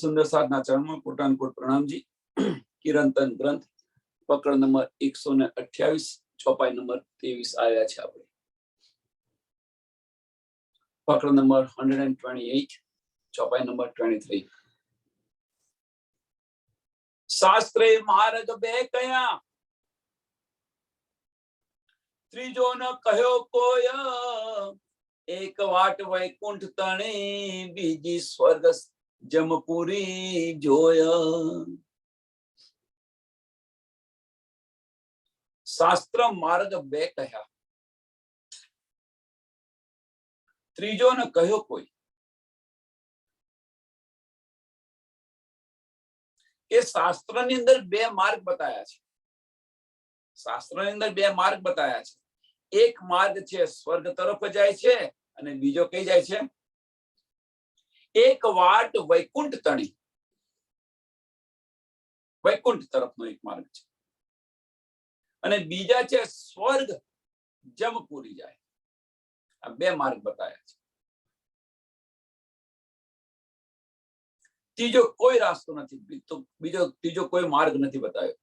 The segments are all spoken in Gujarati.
સુંદર સાધના ચરણમાં કોટાનકોટ પ્રણામજી। કિરંતન ગ્રંથ પકડ નંબર 128 ચોપાઈ નંબર 23 આવ્યા છે આપણે। પકડ નંબર 128 ચોપાઈ નંબર 23। શાસ્ત્રે માર્ગ બે કયા, ત્રીજો ન કહ્યો કોઈ। એક વાટ વૈકુંઠ તણે, બીજી સ્વર્ગ જમપુરી જોય। શાસ્ત્ર માર્ગ બે કહ્યા, ત્રીજો ન કહ્યો કોઈ। એ શાસ્ત્રની અંદર બે માર્ગ બતાયા છે। શાસ્ત્રની અંદર બે માર્ગ બતાયા છે। એક માર્ગ છે સ્વર્ગ તરફ જાય છે, અને બીજો કઈ જાય છે? એક વાટ વૈકુંઠ તણી, વૈકુંઠ તરફનો એક માર્ગ છે, અને બીજા છે સ્વર્ગ જમપુરી જાય। આ બે માર્ગ બતાયા છે। ત્રીજો કોઈ રાસ્તો નથી, ત્રીજો કોઈ માર્ગ નથી બતાવ્યો।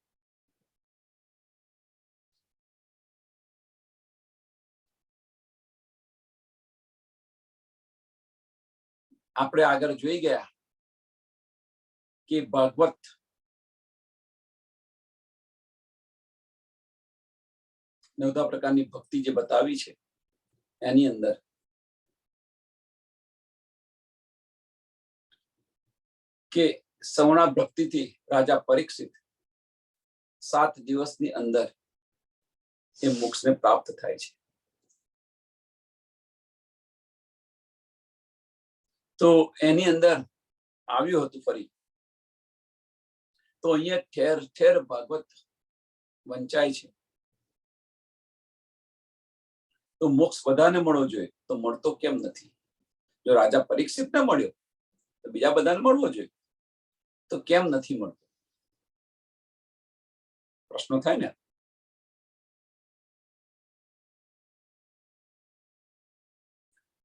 આપણે આગળ જોઈ ગયા કે ભાગવત નવધા પ્રકારની ભક્તિ જે બતાવી છે, એની અંદર કે સવર્ણા ભક્તિથી રાજા પરીક્ષિત 7 દિવસની અંદર એ મોક્ષને પ્રાપ્ત થાય છે। તો એની અંદર આવ્યું હતું ફરી, તો અહીંયા ઠેર ઠેર ભાગવત વંચાય છે। તો મોક્ષ બધાને મળવો જોઈએ, તો મળતો કેમ નથી? જો રાજા પરીક્ષિત ને મળ્યો તો બીજા બધાને મળવો જોઈએ, તો કેમ નથી મળતો? પ્રશ્ન થાય ને।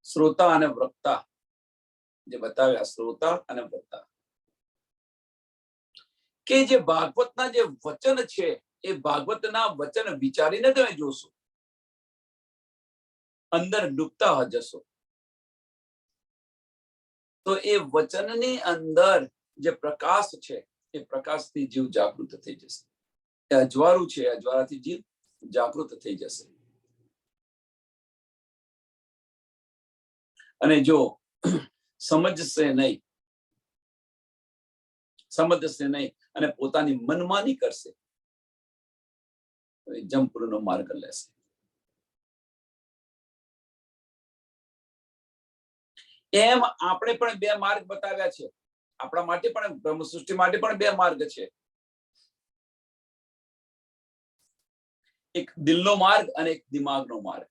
શ્રોતા અને વક્તા જે બતાવ્યા, શ્રોતા અને વક્તા, કે જે ભાગવતના જે વચન છે, એ ભાગવતના વચન વિચારીને તમે જોશો, અંદર ડૂબતા જશો, તો એ વચનની અંદર જે પ્રકાશ છે, એ પ્રકાશથી જીવ જાગૃત થઈ જશે। એ અજવાળું છે, અજવાળાથી જીવ જાગૃત થઈ જશે। અને જો સમજશે નહીં અને પોતાની મનમાની કરશે, તો એ જમપુરનો માર્ગ લેશે। એમ આપણે પણ બે માર્ગ બતાવ્યા છે। આપણા માટે પણ, બ્રહ્મ સૃષ્ટિ માટે પણ બે માર્ગ છે। એક દિલનો માર્ગ અને એક દિમાગનો માર્ગ,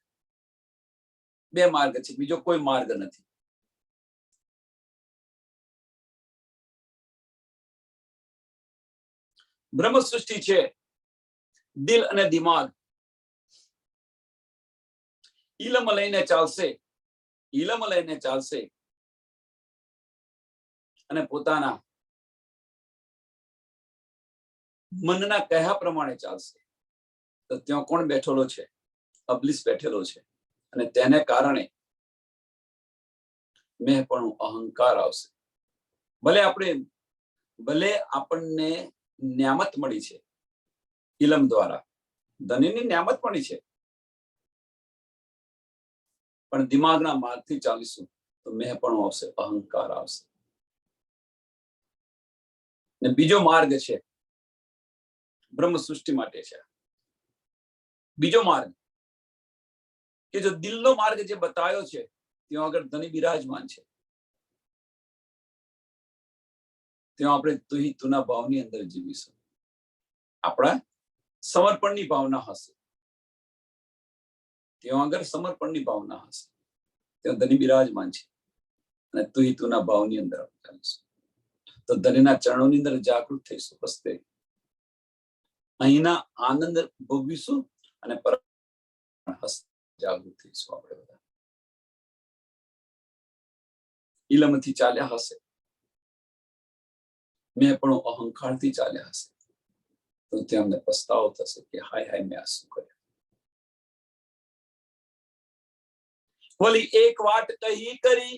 બે માર્ગ છે, બીજો કોઈ માર્ગ નથી। બ્રહ્મ સૃષ્ટિ છે, દિલ અને દિમાગ ઇલમ લઈને ચાલશે, અને પોતાના મનના કહ્યા પ્રમાણે ચાલશે, તો ત્યાં કોણ બેઠેલો છે? અબલીસ બેઠેલો છે, અને તેને કારણે મેં પણ અહંકાર આવશે। ભલે આપણને ન્યામત મળી છે, ઇલમ દ્વારા ધનની ન્યામત મળી છે, પણ દિમાગના માર્ગથી ચાલીશું તો મેં પણ આવશે, અહંકાર આવશે। ને બીજો માર્ગ છે, બ્રહ્મ સૃષ્ટિ માટે છે બીજો માર્ગ, કે જો દિલનો માર્ગ જે બતાવ્યો છે, ત્યાં આગળ ધની બિરાજમાન છે, ત્યાં આપણે તુહી તુના ભાવની અંદર જીવીશું। આપણા સમર્પણની ભાવના હશે, ત્યાં આગળ સમર્પણની ભાવના હશે, ત્યાં ધની બિરાજમાન છે, અને તુહી તુના ભાવની અંદર ચાલીશું, તો ધનીના ચરણોની અંદર જાગૃત થઈશું। હસ્તે અહીંના આનંદ ભોગવીશું, અને જાગૃત થઈશું। આપણે બધા ઇલમથી ચાલ્યા હશે, મેં પણ અહંકારથી ચાલ્યા હશે તો તેમને પસ્તાવો થશે કે હાય હાય મેં આ શું કર્યું. વળી એક વાટ કહી કરી,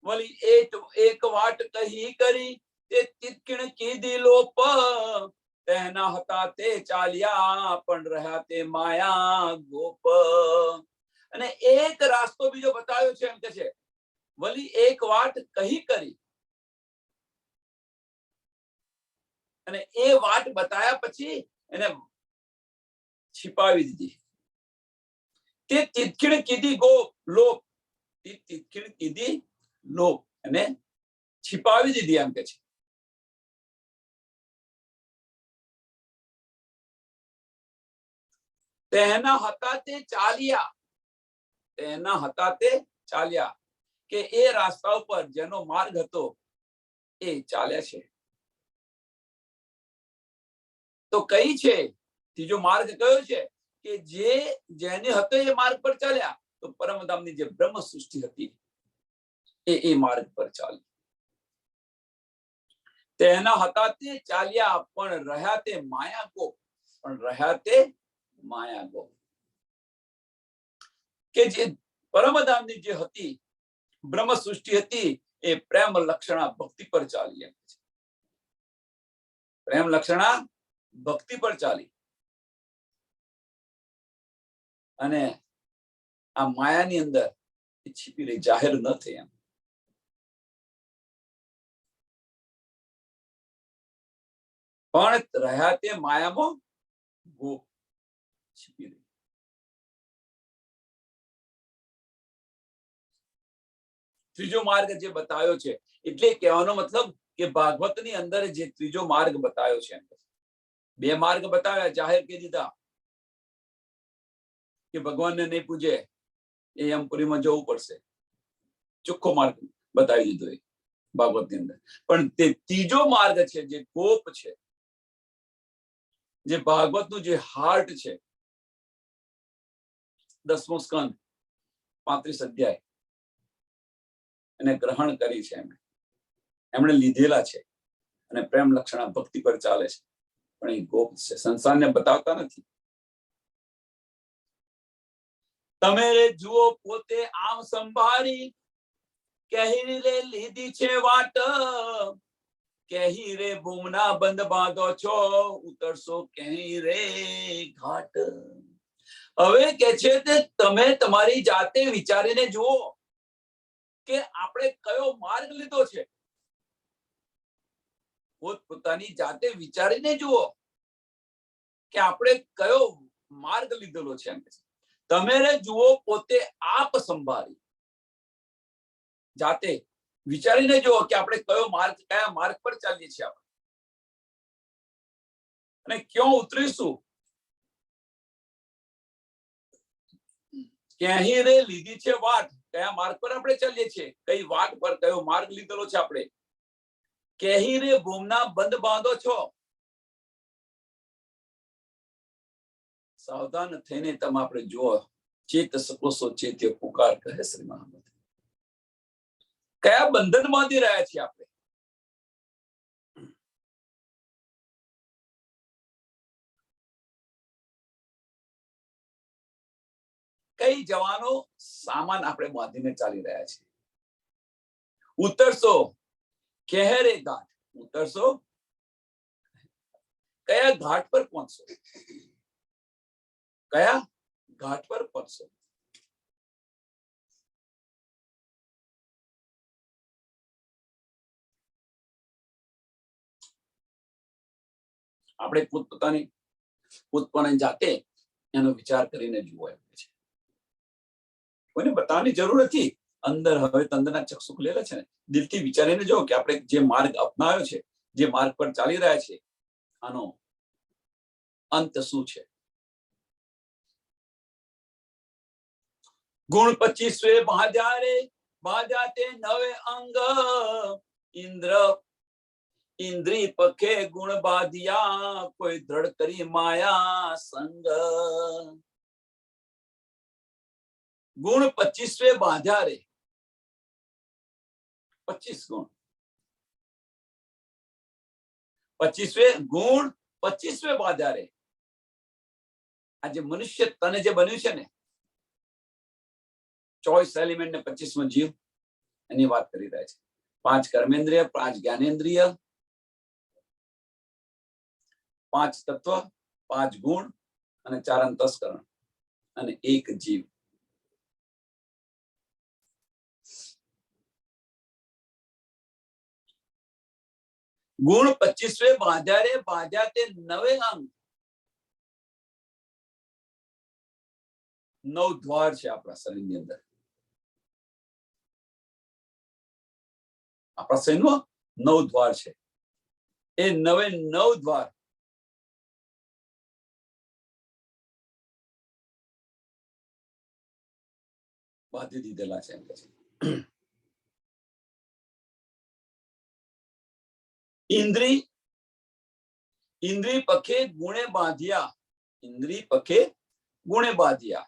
વળી એક વાટ કહી કરી, તે તિત્કિણ કીધી લોપ, તેના હતા તે ચાલ્યા પણ રહ્યા તે માયા ગોપ. અને એક રાસ્તો બીજો બતાવ્યો છે એમ કે છે, વળી એક વાટ કહી કરી, અને એ વાટ બતાયા પછી એને छिपाવી દીધી. તે તિત્કિણ કીધી લોપ, તે તિત્કિણ કીધી લોપ, અને छिपाવી દીધી એમ કે છે. તેના હતા તે ચાલ્યા, તેના હતા તે ચાલ્યા, કે એ રાસ્તા ઉપર જેનો માર્ગ હતો એ ચાલ્યા છે. તો કઈ છે ત્રીજો માર્ગ કયો છે કે જે જેને હતો એ માર્ગ પર ચાલ્યા, તો પરમધામની જે બ્રહ્મ સૃષ્ટિ હતી એ માર્ગ પર ચાલી. તેના હતા તે ચાલ્યા પણ રહ્યા તે માયાગોપ, પણ રહ્યા તે માયાગોપ. કે જે પરમધામની જે હતી બ્રહ્મ સૃષ્ટિ હતી એ પ્રેમ લક્ષણા ભક્તિ પર ચાલી. એમ છે પ્રેમ લક્ષણા ભક્તિ પર ચાલી, અને આ માયાની અંદર છીપી રહી, જાહેર ન થઈ. એમ પણ રહ્યા તે માયામાં ગોપ, છીપી રહી. ત્રીજો માર્ગ જે બતાવ્યો છે, એટલે કહેવાનો મતલબ કે ભાગવતની અંદર જે ત્રીજો માર્ગ બતાવ્યો છે, બે માર્ગ બતાવ્યા, જાહેર કરી દીધા કે ભગવાનને નહીં પૂજે એ યમપુરીમાં જવું પડશે, ચોખ્ખો માર્ગ બતાવી દીધો એ ભાગવતની અંદર. પણ તે ત્રીજો માર્ગ છે જે ગોપ છે, જે ભાગવતનું જે હાર્ટ છે, 10મો સ્કંદ 35 અધ્યાય એને ગ્રહણ કરી છે, એમણે લીધેલા છે, અને પ્રેમ લક્ષણા ભક્તિ પર ચાલે છે. પણ એ ગોપ છે, સંસારને બતાવતા નથી. તમે જુઓ પોતે આમ સંભાળી, કહી રે લીધી છે વાટ, કહી રે ભૂમના બંધ બાંધો છો, ઉતરશો કહી રે ઘાટ. હવે કે છે કે તમે તમારી જાતે વિચારીને જુઓ કે આપણે કયો માર્ગ લીધો છે. પોતાની જાતે વિચારીને જુઓ કે આપણે કયો માર્ગ લીધેલો છે. તમે જુઓ પોતે આપ સંભાળી, જાતે વિચારીને જુઓ કે આપણે કયા માર્ગ પર ચાલીએ છીએ આપણે, અને ક્યાં ઉતરીશું. ક્યાંય રે લીધી છે વાટ, કયા માર્ગ પર આપણે ચાલીએ છીએ, કઈ વાટ પર કયો માર્ગ લીધેલો છે આપણે. કહી રે ભૂમના બંધ બાંધો છો, સાવધાન થઈને તમે આપણે જુઓ. ચેત શકો સો ચેત્ય પુકાર, કહે શ્રી મહામંત્ર. કયા બંધન બાંધી રહ્યા છીએ આપણે. કઈ જવાનો સામાન આપણે બાંધીને ચાલી રહ્યા છીએ. ઉતરશો કહે ઘાટ, ઉતરશો કયા ઘાટ પર પહોંચશો, કયા ઘાટ પર પહોંચશો. આપણે પોતપોતાની જાતે એનો વિચાર કરીને જુઓ. એમ છે કોઈને બતાવવાની જરૂર નથી. અંદર હવે તંદના ચક્ષુ ખુલેલા છે ને, દિલથી વિચારીને જો કે આપણે જે માર્ગ અપનાવ્યો છે, જે માર્ગ પર ચાલી રહ્યા છે, આનો અંત શું છે. ગુણ 25 બાંધ્યા તે નવે અંગ, ઇન્દ્રી પખે ગુણ બાંધ્યા, કોઈ દ્રઢ કરી માયા સંગ. ગુણ 25 બાંધ્યા રે, 25 ગુણ. 25 ગુણ 25 બાધા રે. આજે મનુષ્ય તને જે બન્યું છે ને, 24 એલિમેન્ટ ને 25મો જીવ, એની વાત કરી રહ્યા છે. 5 કર્મેન્દ્રિય, 5 જ્ઞાનેન્દ્રિય, 5 તત્વ, 5 ગુણ અને 4 અંતસ્કરણ અને 1 જીવ. ગુણ 25 બાધા રે, બાધા તે 9 અંગ. 9 દ્વાર છે આપણા શરીરની અંદર. આપણા શરીરમાં 9 દ્વાર છે. એ 9 દ્વાર બાંધી દીધેલા છે. ઇન્દ્રી પખે ગુણે બાંધ્યા, ઇન્દ્રી પખે ગુણે બાંધ્યા.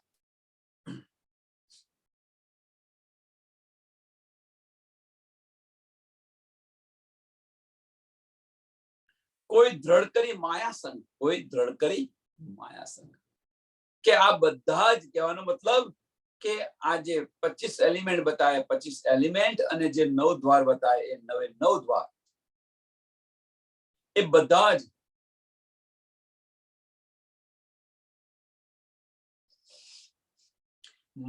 કોઈ દ્રઢ કરી માયાસંગ, કોઈ દ્રઢ કરી માયાસંગ. કે આ બધા જ કહેવાનો મતલબ કે આ જે 25 એલિમેન્ટ બતાવે, 25 એલિમેન્ટ અને જે 9 દ્વાર બતાવે, એ 9 દ્વાર, એ બધા જ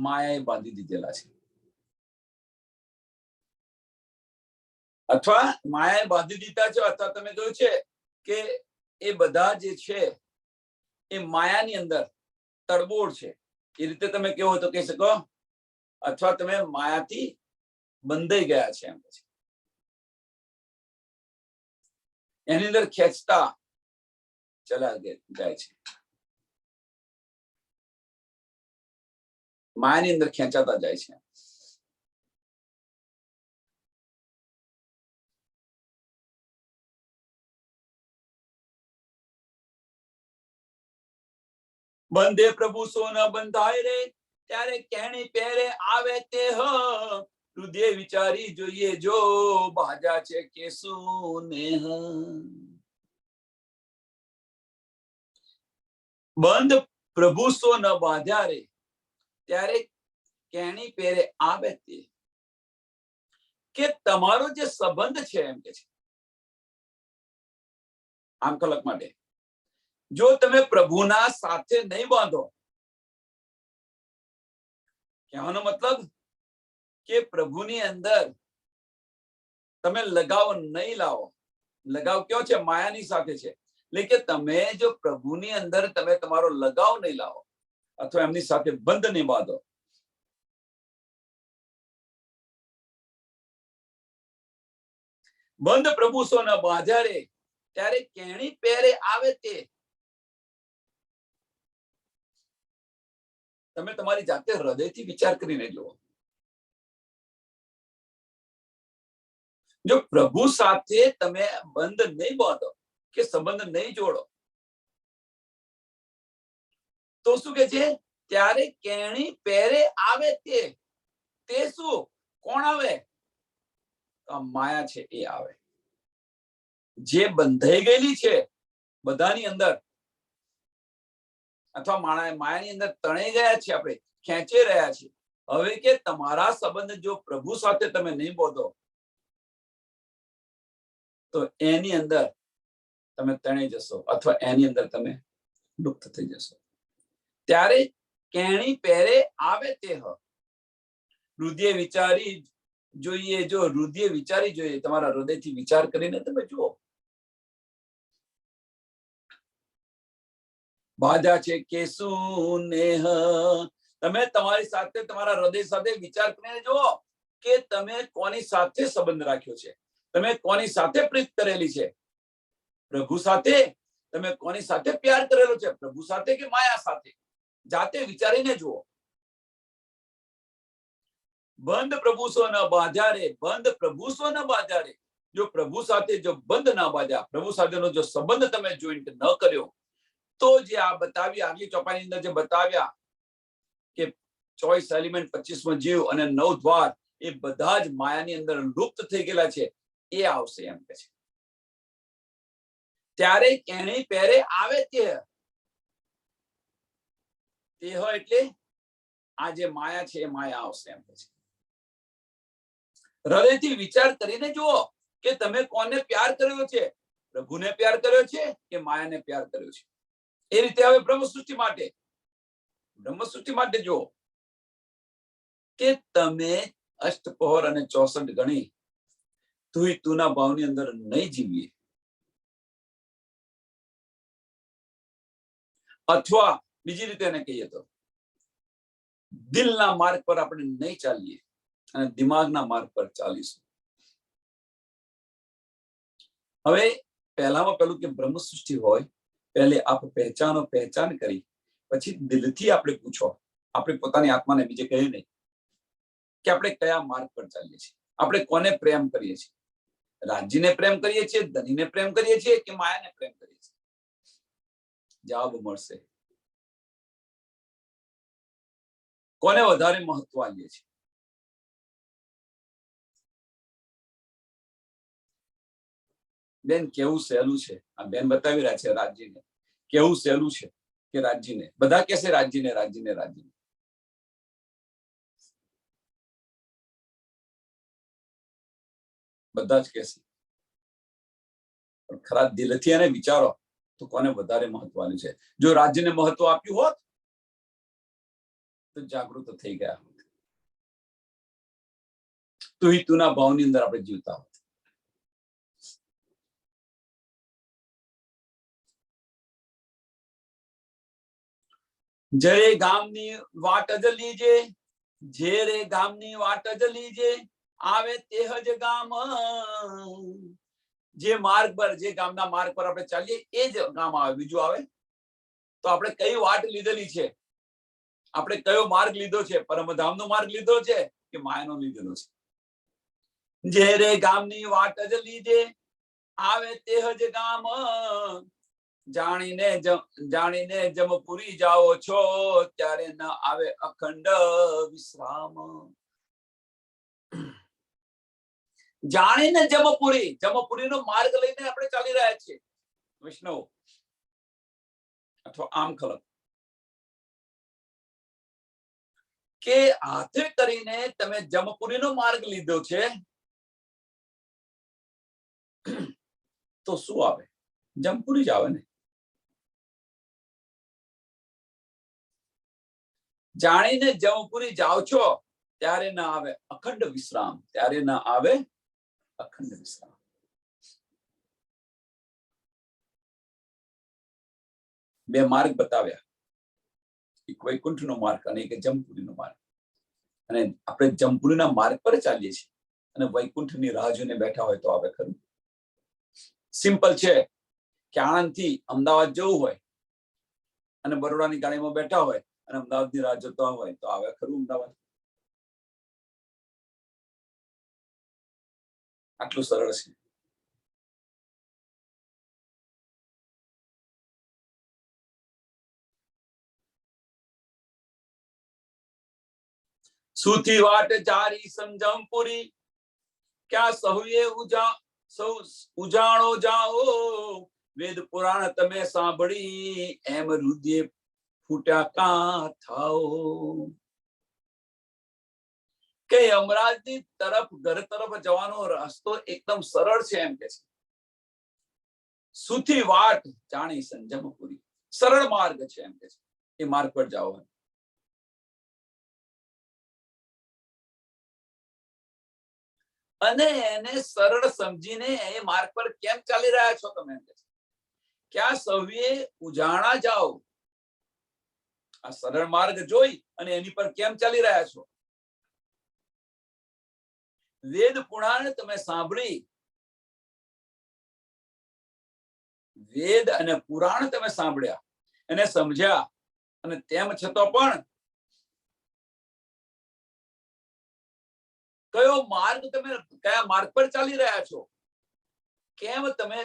માયાએ બાંધી દીધેલા છે. અથવા માયાએ બાંધી દીધા છે, અથવા તમે જોયું છે કે એ બધા જે છે એ માયાની અંદર તડબોળ છે. એ રીતે તમે કેવો તો કહી શકો, અથવા તમે માયાથી બંધાઈ ગયા છે એમ પછી એની અંદર ખેંચતા ચલા જાય છે. માયાની અંદર ખેંચાતા જાય છે. બંધે પ્રભુ સો ન બંધાય રે, ત્યારે કેણી પહેરે આવે તે હૃદય વિચારી જોઈએ જો, બાજા છે કે શું નેહ. બંધ પ્રભુ સો ન બાંધ્યા રે, ત્યારે કેણી પહેરે આવે તે. કે તમારો જે સંબંધ છે એમ કે છે આમ કલક માટે, જો તમે પ્રભુના સાથે નહીં બાંધો, કહેવાનો મતલબ કે પ્રભુની અંદર તમે લગાવ નહીં લાવો. લગાવ કયો છે? માયાની સાથે છે. એટલે કે તમે જો પ્રભુની અંદર તમે તમારો લગાવ નહીં લાવો, અથવા એમની સાથે બંધ નહીં બાંધો, બંધ પ્રભુ સો ન બાંધ્યા રે, ત્યારે કેણી પહેરે આવે તે. તમે તમારી જાતે હૃદયથી વિચાર કરીને જુઓ. જો પ્રભુ સાથે તમે બંધ નહીં બાંધો કે સંબંધ નહીં જોડો, તો શું કે છે? ત્યારે કેણી પહેરે આવે તે. તે શું? કોણ આવે? માયા છે એ આવે, જે બંધાઈ ગયેલી છે બધાની અંદર, અથવા માયાની અંદર તણાઈ ગયા છે, આપણે ખેંચી રહ્યા છીએ. હવે કે તમારા સંબંધ જો પ્રભુ સાથે તમે નહીં બોધો, તો એની અંદર તમે તણાઈ જશો, અથવા એની અંદર તમે લુપ્ત થઈ જશો. ત્યારે કેણી પહેરે આવે તે હૃદય વિચારી જોઈએ જો, હૃદય વિચારી જોઈએ. તમારા હૃદયથી વિચાર કરીને તમે જુઓ. બાધા છે કે શું નેહ. તમે તમારી સાથે, તમારા હૃદય સાથે વિચાર કરીને જુઓ કે તમે કોની સાથે સંબંધ રાખ્યો છે, તમે કોની સાથે પ્રીત કરેલી છે. પ્રભુ સાથે તમે કોની સાથે પ્યાર કરેલો છે? પ્રભુ સાથે કે માયા સાથે? જાતે વિચારીને જુઓ. બંધ પ્રભુ સો ન બાંધ્યા રે, બંધ પ્રભુ સો ન બાંધ્યા રે. જો પ્રભુ સાથે જો બંધ ના બાંધ્યા, પ્રભુ સાથેનો જો સંબંધ તમે જોઈન્ટ ન કર્યો, તો જે આ બતાવ્યા આગલી ચોપાઈની અંદર જે બતાવ્યા કે 24 એલિમેન્ટ, 25મો જીવ અને 9 દ્વાર, એ બધા જ માયાની અંદર લુપ્ત થઈ ગયેલા છે, એ આવશે એમ કે છે. ત્યારે કેણી પહેરે આવે તે હોય એટલે આ જે માયા છે એ માયા આવશે એમ છે. હૃદયથી વિચાર કરીને જુઓ કે તમે કોને પ્યાર કર્યો છે, પ્રભુને પ્યાર કર્યો છે કે માયાને પ્યાર કર્યો છે. એ રીતે હવે બ્રહ્મ સૃષ્ટિ માટે જુઓ કે તમે અષ્ટપહોર અને 64 ગણી તુના ભાવની અંદર નહીં જીવીએ, અથવા બીજી રીતે એને કહીએ તો દિલના માર્ગ પર આપણે નહીં ચાલીએ અને દિમાગના માર્ગ પર ચાલીશું. હવે પહેલામાં પહેલું કે બ્રહ્મ સૃષ્ટિ હોય પહેલે આપ પહેચાન કરી પછી દિલથી આપણે પૂછો, આપણે પોતાની આત્માને બીજે કહ્યું નહીં કે આપણે કયા માર્ગ પર ચાલીએ છીએ, આપણે કોને પ્રેમ કરીએ છીએ, રાજ્યને પ્રેમ કરીએ છીએ, ધનીને પ્રેમ કરીએ છીએ કે માયાને પ્રેમ કરીએ છીએ. જવાબ મળશે. કોને વધારે મહત્વ આપીએ છીએ? બેન કેવું સહેલું છે, આ બેન બતાવી રહ્યા છે રાજ્યને, કેવું સહેલું છે કે રાજ્યને, બધા કહેશે રાજ્યને રાજ્યને રાજ્યને. બધા જ કહેશે, પણ ખરા દિલથી એને વિચારો તો કોને વધારે મહત્વનું છે. જો રાજ્યને મહત્વ આપ્યું હોત તો જાગૃત થઈ ગયા હોત, તુના ભાવની અંદર આપણે જીવતા હોત. જય ગામની વાટ જ લીજે, જે રે ગામની વાટ જ લીજે, આવે તે જ ગામ. જે માર્ગ પર, જે ગામના માર્ગ પર આપણે ચાલીએ એ જ ગામ આવે, બીજું આવે તો આપણે કઈ વાટ લીધેલી છે, આપણે કયો માર્ગ લીધો છે, પરમધામનો માર્ગ લીધો છે કે માયાનો લીધેલો છે. જે રે ગામની વાટ જ લીજે, આવે તે જ ગામ. જાણીને જમપુરી જાઓ છો, ત્યારે ન આવે અખંડ વિશ્રામ. જાણીને જમપુરીનો માર્ગ લઈને આપણે ચાલી રહ્યા છીએ વૈષ્ણવ અથવા આમ ખલક, કે હાથે કરીને તમે જમપુરીનો માર્ગ લીધો છે તો શું આવે? જમપુરી જ આવે ને. જાણીને જમપુરી જાઓ છો ત્યારે ના આવે અખંડ વિશ્રામ, ત્યારે ના આવે અખંડ વિશ્રામ. બે માર્ગ બતાવ્યા, એક વૈકુંઠનો માર્ગ અને એક જમપુરીનો માર્ગ. અને આપણે જમપુરીના માર્ગ પર ચાલીએ છીએ અને વૈકુંઠની રાહ જોઈને બેઠા હોય તો આવે ખરું? સિમ્પલ છે કે આણંદથી અમદાવાદ જવું હોય અને બરોડાની ગાડીમાં બેઠા હોય અને અમદાવાદની રાહ જોતા હોય તો આવે ખરું અમદાવાદ? આટલું સરળ છે. સુથી વાટ જારી સમજમપુરી, ક્યાં સહુએ ઉજાણો જાઓ, વેદ પુરાણ તમે સાંભળી, એમ રુદિએ ફૂટ્યા કાં થાઓ. કે અમરાજની તરફ, ઘર તરફ જવાનો રસ્તો એકદમ સરળ છે એમ કે છે. સુથી વાટ જાણી સંજમપુરી, સરળ માર્ગ છે એમ કે છે, એ માર્ગ પર જાઓ. અને એને સરળ સમજીને એ માર્ગ પર કેમ ચાલી રહ્યા છો તમે? ક્યાં સૌએ ઉજાણા જાઓ, આ સરળ માર્ગ જોઈ અને એની પર કેમ ચાલી રહ્યા છો? વેદ પુરાણ તમે સાંભળી, વેદ અને પુરાણ તમે સાંભળ્યા અને સમજ્યા, અને તેમ છતાં પણ કયો માર્ગ, તમે કયા માર્ગ પર ચાલી રહ્યા છો? કેમ તમે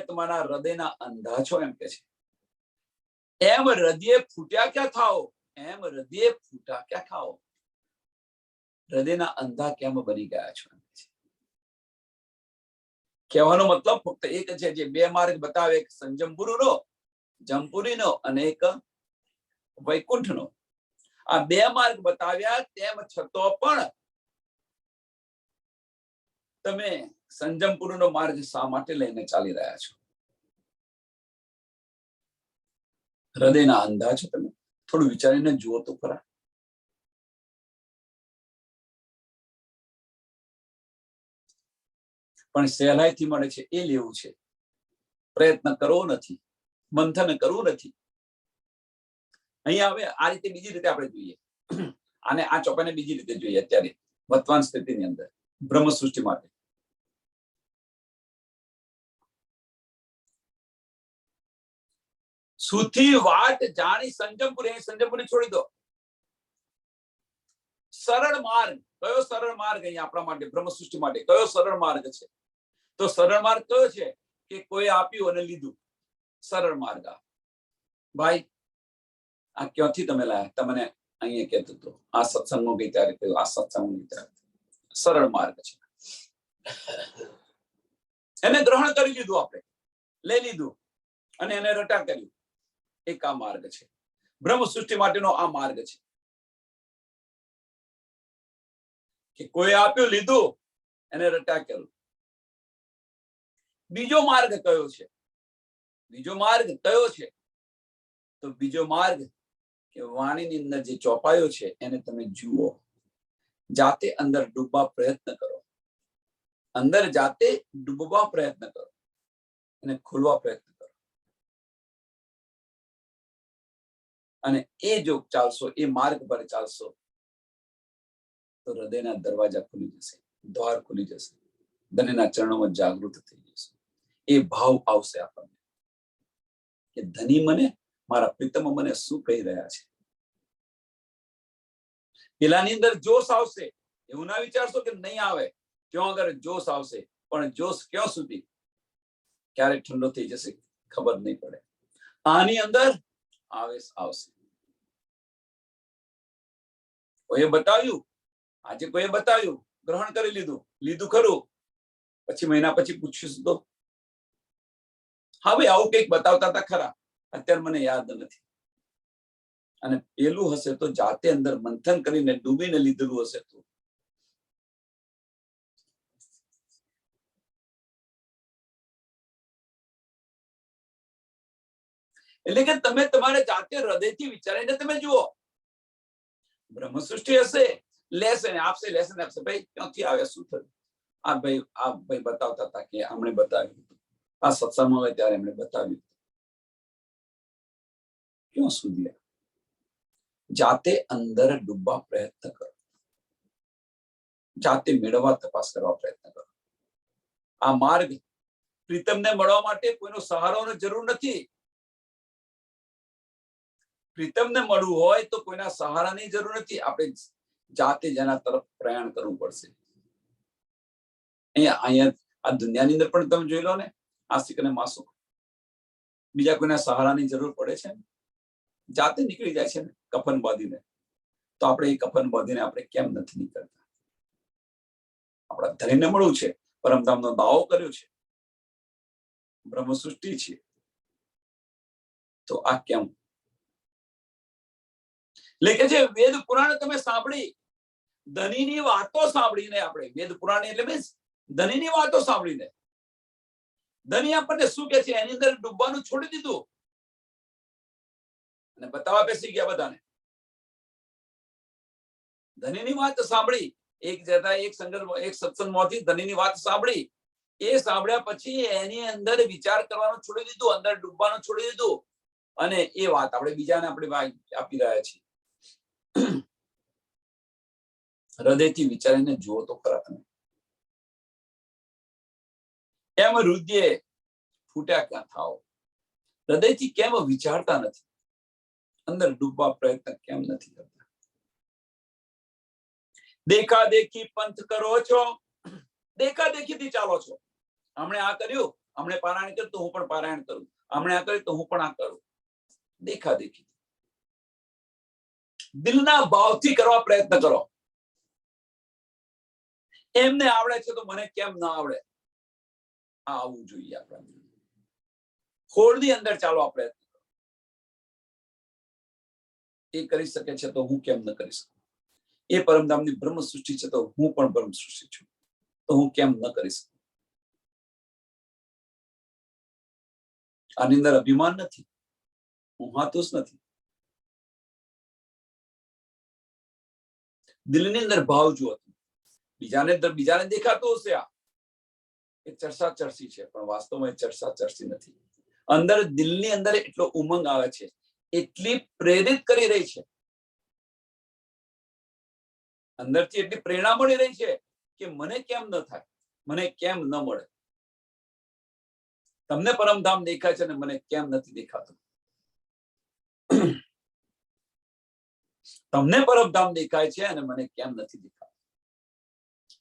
તમારા હૃદયના અંધા છો એમ કે છે. એમ હૃદય ફૂટ્યા ક્યાં થાઓ, એમ હૃદય ફૂટ્યા ક્યાં ખાઓ. હૃદયના અંધા કેમ બની ગયા છો? કહેવાનો મતલબ ફક્ત એક છે, જે બે માર્ગ બતાવે, એક સંજમપુરીનો, જમપુરીનો અને એક વૈકુંઠનો. આ બે માર્ગ બતાવ્યા, તેમ છતાં પણ તમે સંજમપુરીનો માર્ગ શા માટે લઈને ચાલી રહ્યા છો? હૃદયના અંધા છો તમે? થોડું વિચારીને જુઓ તો ખરા. પણ સહેલાઈથી મળે છે એ લેવું છે, પ્રયત્ન કરવો નથી, મંથન કરવું નથી. અહીંયા હવે આ રીતે બીજી રીતે આપણે જોઈએ, આને આ ચોપાને બીજી રીતે જોઈએ. અત્યારે વર્તમાન સ્થિતિની અંદર બ્રહ્મ સૃષ્ટિ માટે સુથી વાટ જાણી સંજમપુરી છોડી દો. સરળ માર્ગ, કયો સરળ માર્ગ અહીંયા આપણા માટે, બ્રહ્મ સૃષ્ટિ માટે કયો સરળ માર્ગ છે? તો સરળ માર્ગ કયો છે? કે કોઈ આપ્યું અને લીધું. સરળ માર્ગ. ભાઈ આ ક્યાંથી તમે લાયા? તમને અહીંયા કહેતો હતો, આ સત્સંગમાં ગઈ ત્યારે કહ્યું, આ સત્સંગમાં ગઈ ત્યારે. સરળ માર્ગ છે, એને ગ્રહણ કરી લીધું, આપણે લઈ લીધું અને એને રટા કર્યું. એક આ માર્ગ છે, બ્રહ્મ સૃષ્ટિ માટેનો આ માર્ગ છે. કે કોઈ આપ્યું, લીધું, એને રટા કર્યું. બીજો માર્ગ કયો છે? બીજો માર્ગ કયો છે? તો બીજો માર્ગ કે વાણીની અંદર જે ચોપાયો છે એને તમે જુઓ, જાતે અંદર ડૂબવા પ્રયત્ન કરો, અંદર જાતે ડૂબવા પ્રયત્ન કરો, અને ખોલવા પ્રયત્ન કરો. અને એ જો ચાલશો, એ માર્ગ પર ચાલશો, તો હૃદયના દરવાજા ખુલી જશે, દ્વાર ખુલી જશે, ધનીના ચરણોમાં જાગૃત થઈ જશે. એ ભાવ આવશે આપણને કે ધની મને, મારા પ્રીતમ મને શું કહી રહ્યા છે. પેલાની અંદર જોશ આવશે, એવું ના વિચારશો કે નહીં આવે. ક્યાં આગળ જોશ આવશે, પણ જોશ ક્યાં સુધી, ક્યારે ઠંડો થઈ જશે ખબર નહીં પડે. આની અંદર આવેશ આવશે. કોઈએ બતાવ્યું, આજે કોઈએ બતાવ્યું, ગ્રહણ કરી લીધું, લીધું ખરું. પછી મહિના પછી પૂછ્યું તો, હા ભાઈ આવું કંઈક બતાવતા હતા ખરા, અત્યારે મને યાદ નથી. અને પેલું હશે તો જાતે અંદર મંથન કરીને ડૂબીને લીધેલું હશે તો. એટલે કે તમે તમારે જાતે હૃદયથી વિચારીને તમે જુઓ. બ્રહ્મ સૃષ્ટિ હશે, લેસન આપશે, લેસન આપશે. ભાઈ ક્યાંથી આવે, શું થયું? આ ભાઈ બતાવતા હતા કે આમણે બતાવ્યું, આ સત્સંગમાં હોય ત્યારે એમણે બતાવ્યું. ક્યાં સુધી? જાતે અંદર ડૂબવા પ્રયત્ન કરો, જાતે મેળવવા તપાસ કરવા પ્રયત્ન કરો. આ માર્ગ પ્રીતમને મળવા માટે કોઈનો સહારાની જરૂર નથી. પ્રીતમને મળવું હોય તો કોઈના સહારાની જરૂર નથી. આપણે જાતે જેના તરફ પ્રયાણ કરવું પડશે. અહીંયા આ દુનિયાની અંદર પણ તમે જોઈ લો ને, આશિક અને માસુક, બીજા કોઈના સહારાની જરૂર પડે છે? જાતે નીકળી જાય છે ને કફન બાંધીને. તો આપણે એ કફન બાંધીને આપણે કેમ નથી નીકળતા? આપણા ધણીને મળવું છે, પરમધામનો દાવો કર્યો છે, બ્રહ્મ સૃષ્ટિ છે, તો આ કેમ? એટલે કે વેદ પુરાણ તમે સાંભળી, ધનીની વાતો સાંભળીને, આપણે વેદ પુરાણ એટલે મીન્સ ધનીની વાતો સાંભળીને ધની આપણને શું કે છે એની અંદર ડૂબવાનું છોડી દીધું અને બતાવવા બેસી ગયા બધાને. ધનીની વાત સાંભળી, એક જતા એક સત્સંગમાંથી ધનીની વાત સાંભળી. એ સાંભળ્યા પછી એની અંદર વિચાર કરવાનું છોડી દીધું, અંદર ડૂબવાનું છોડી દીધું, અને એ વાત આપણે બીજાને આપણે આપી રહ્યા છીએ. હૃદયથી વિચારીને જુઓ તો ખરા તમે. એમ રુધિરે ફૂટ્યા ક્યાં થાવ? હૃદયથી કેમ વિચારતા નથી? અંદર ડૂબવા પ્રયત્ન કેમ નથી કરતા? દેખા દેખી પંથ કરો છો, દેખા દેખીથી ચાલો છો. હમણે આ કર્યું, હમણે પારાયણ કર્યું તો હું પણ પારાયણ કરું, હમણે આ કર્યું તો હું પણ આ કરું. દેખા દેખી. દિલના ભાવથી કરવા પ્રયત્ન કરો. એમને આવડે છે તો મને કેમ ના આવડે? આ આવવું જોઈએ આપણા હોળની અંદર. ચાલો આ પ્રયત્ન કરો. એ કરી શકે છે તો હું કેમ ન કરી શકું? એ પરમધામની બ્રહ્મ સૃષ્ટિ છે તો હું પણ બ્રહ્મ સૃષ્ટિ છું, તો હું કેમ ન કરી શકું? આની અંદર અભિમાન નથી, હું હાતુસ નથી. દિલની અંદર ભાવ જુઓ. બીજાને દેખાતું હશે આ એ ચર્ચા ચર્ચી છે, પણ વાસ્તવમાં એ ચર્ચા ચર્ચી નથી. અંદર દિલની અંદર એટલો ઉમંગ આવે છે, એટલી પ્રેરિત કરી રહી છે, અંદરથી એટલી પ્રેરણા મળી રહી છે કે મને કેમ ન થાય, મને કેમ ન મળે. તમને પરમધામ દેખાય છે અને મને કેમ નથી દેખાતું? તમને પરમધામ દેખાય છે અને મને કેમ નથી દેખાતું?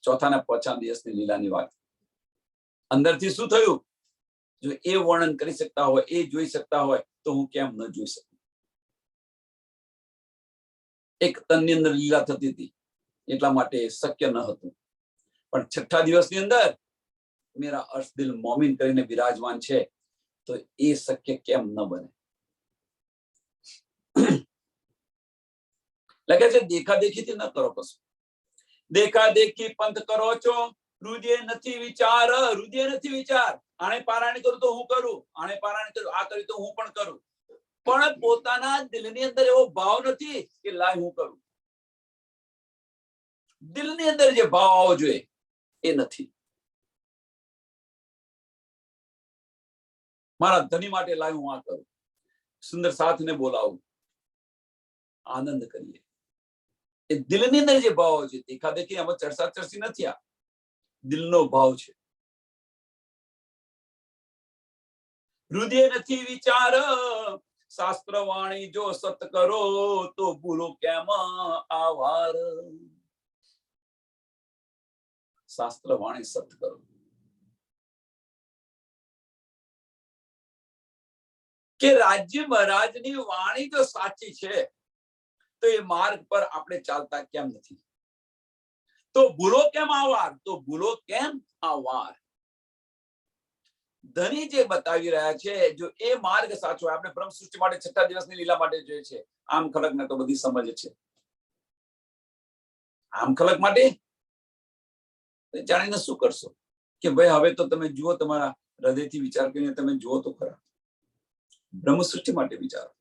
ચોથા ને 5 દિવસની લીલાની વાત. અંદરથી શું થયું? જો એ વર્ણન કરી શકતા હોય, એ જોઈ શકતા હોય, તો હું કેમ ન જોઈ શકું? એક તનની અંદર લીલા થતી હતી, એટલા માટે શક્ય ન હતું. પણ 6 દિવસની અંદર મેરા અર્શ દિલ મોમિન કરીને બિરાજમાન છે, તો એ શક્ય કેમ ન બને? લખે છે દેખાદેખીથી ન કરો કશું. દેખાદેખી પંથ કરો છો, હૃદય નથી વિચાર. હૃદય નથી વિચાર. આણે પારાયણ કરું તો હું કરું, આણે પારાયણ કરું, આ કર્યું તો હું પણ કરું. પણ પોતાના દિલની અંદર એવો ભાવ નથી કે લાય હું કરું. દિલની અંદર જે ભાવ આવવો જોઈએ એ નથી. મારા ધની માટે લાય હું આ કરું, સુંદર સાથને બોલાવું, આનંદ કરીએ. એ દિલની અંદર જે ભાવ છે, દેખાદેખી આમાં ચર્ચા ચર્ચી નથી. આ દિલનો ભાવ છે. હૃદય નથી વિચાર, શાસ્ત્ર વાણી જો સત કરો, તો ભૂલો કેમ આવાર. શાસ્ત્ર વાણી સત કરો. કે રાજ્ય મહારાજની વાણી જો સાચી છે, તો એ માર્ગ પર આપણે ચાલતા કેમ નથી? તો ભૂલો કેમ આવાર? તો ભૂલો કેમ આવાર? ધની જે બતાવી રહ્યા છે, જો એ માર્ગ સાચો, આપણે બ્રહ્મ સૃષ્ટિ માટે 6 દિવસની લીલા માટે જોઈએ છે. આમ ખલકને તો બધી સમજ છે. આમ ખલક માટે જાણીને શું કરશો? કે ભાઈ હવે તો તમે જુઓ, તમારા હૃદયથી વિચાર કરીને તમે જુઓ તો ખરા. બ્રહ્મ સૃષ્ટિ માટે વિચારો.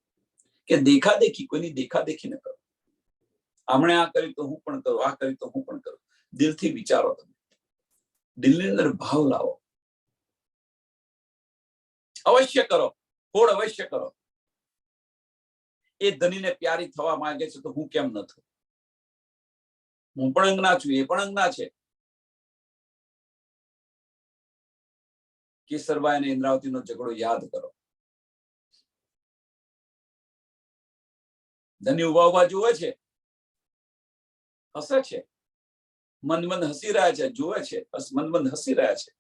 કે દેખાદેખી, કોઈની દેખાદેખી ન કરો. હમણે આ કરી તો હું પણ કરું, આ કરી તો હું પણ કરું. દિલથી વિચારો. તમે દિલની અંદર ભાવ લાવો. અવશ્ય કરો, હોડ અવશ્ય કરો. એ ધનીને પ્યારી થવા માંગે છે તો હું કેમ ન થઉં? હું પણ અંગના છું, એ પણ અંગના છે. કેસરબાઈ અને ઇન્દ્રાવતીનો ઝઘડો યાદ કરો. ધની ઉભા જુએ છે, હસે છે, મન હસી રહ્યા છે, જુએ છે, મન હસી રહ્યા છે.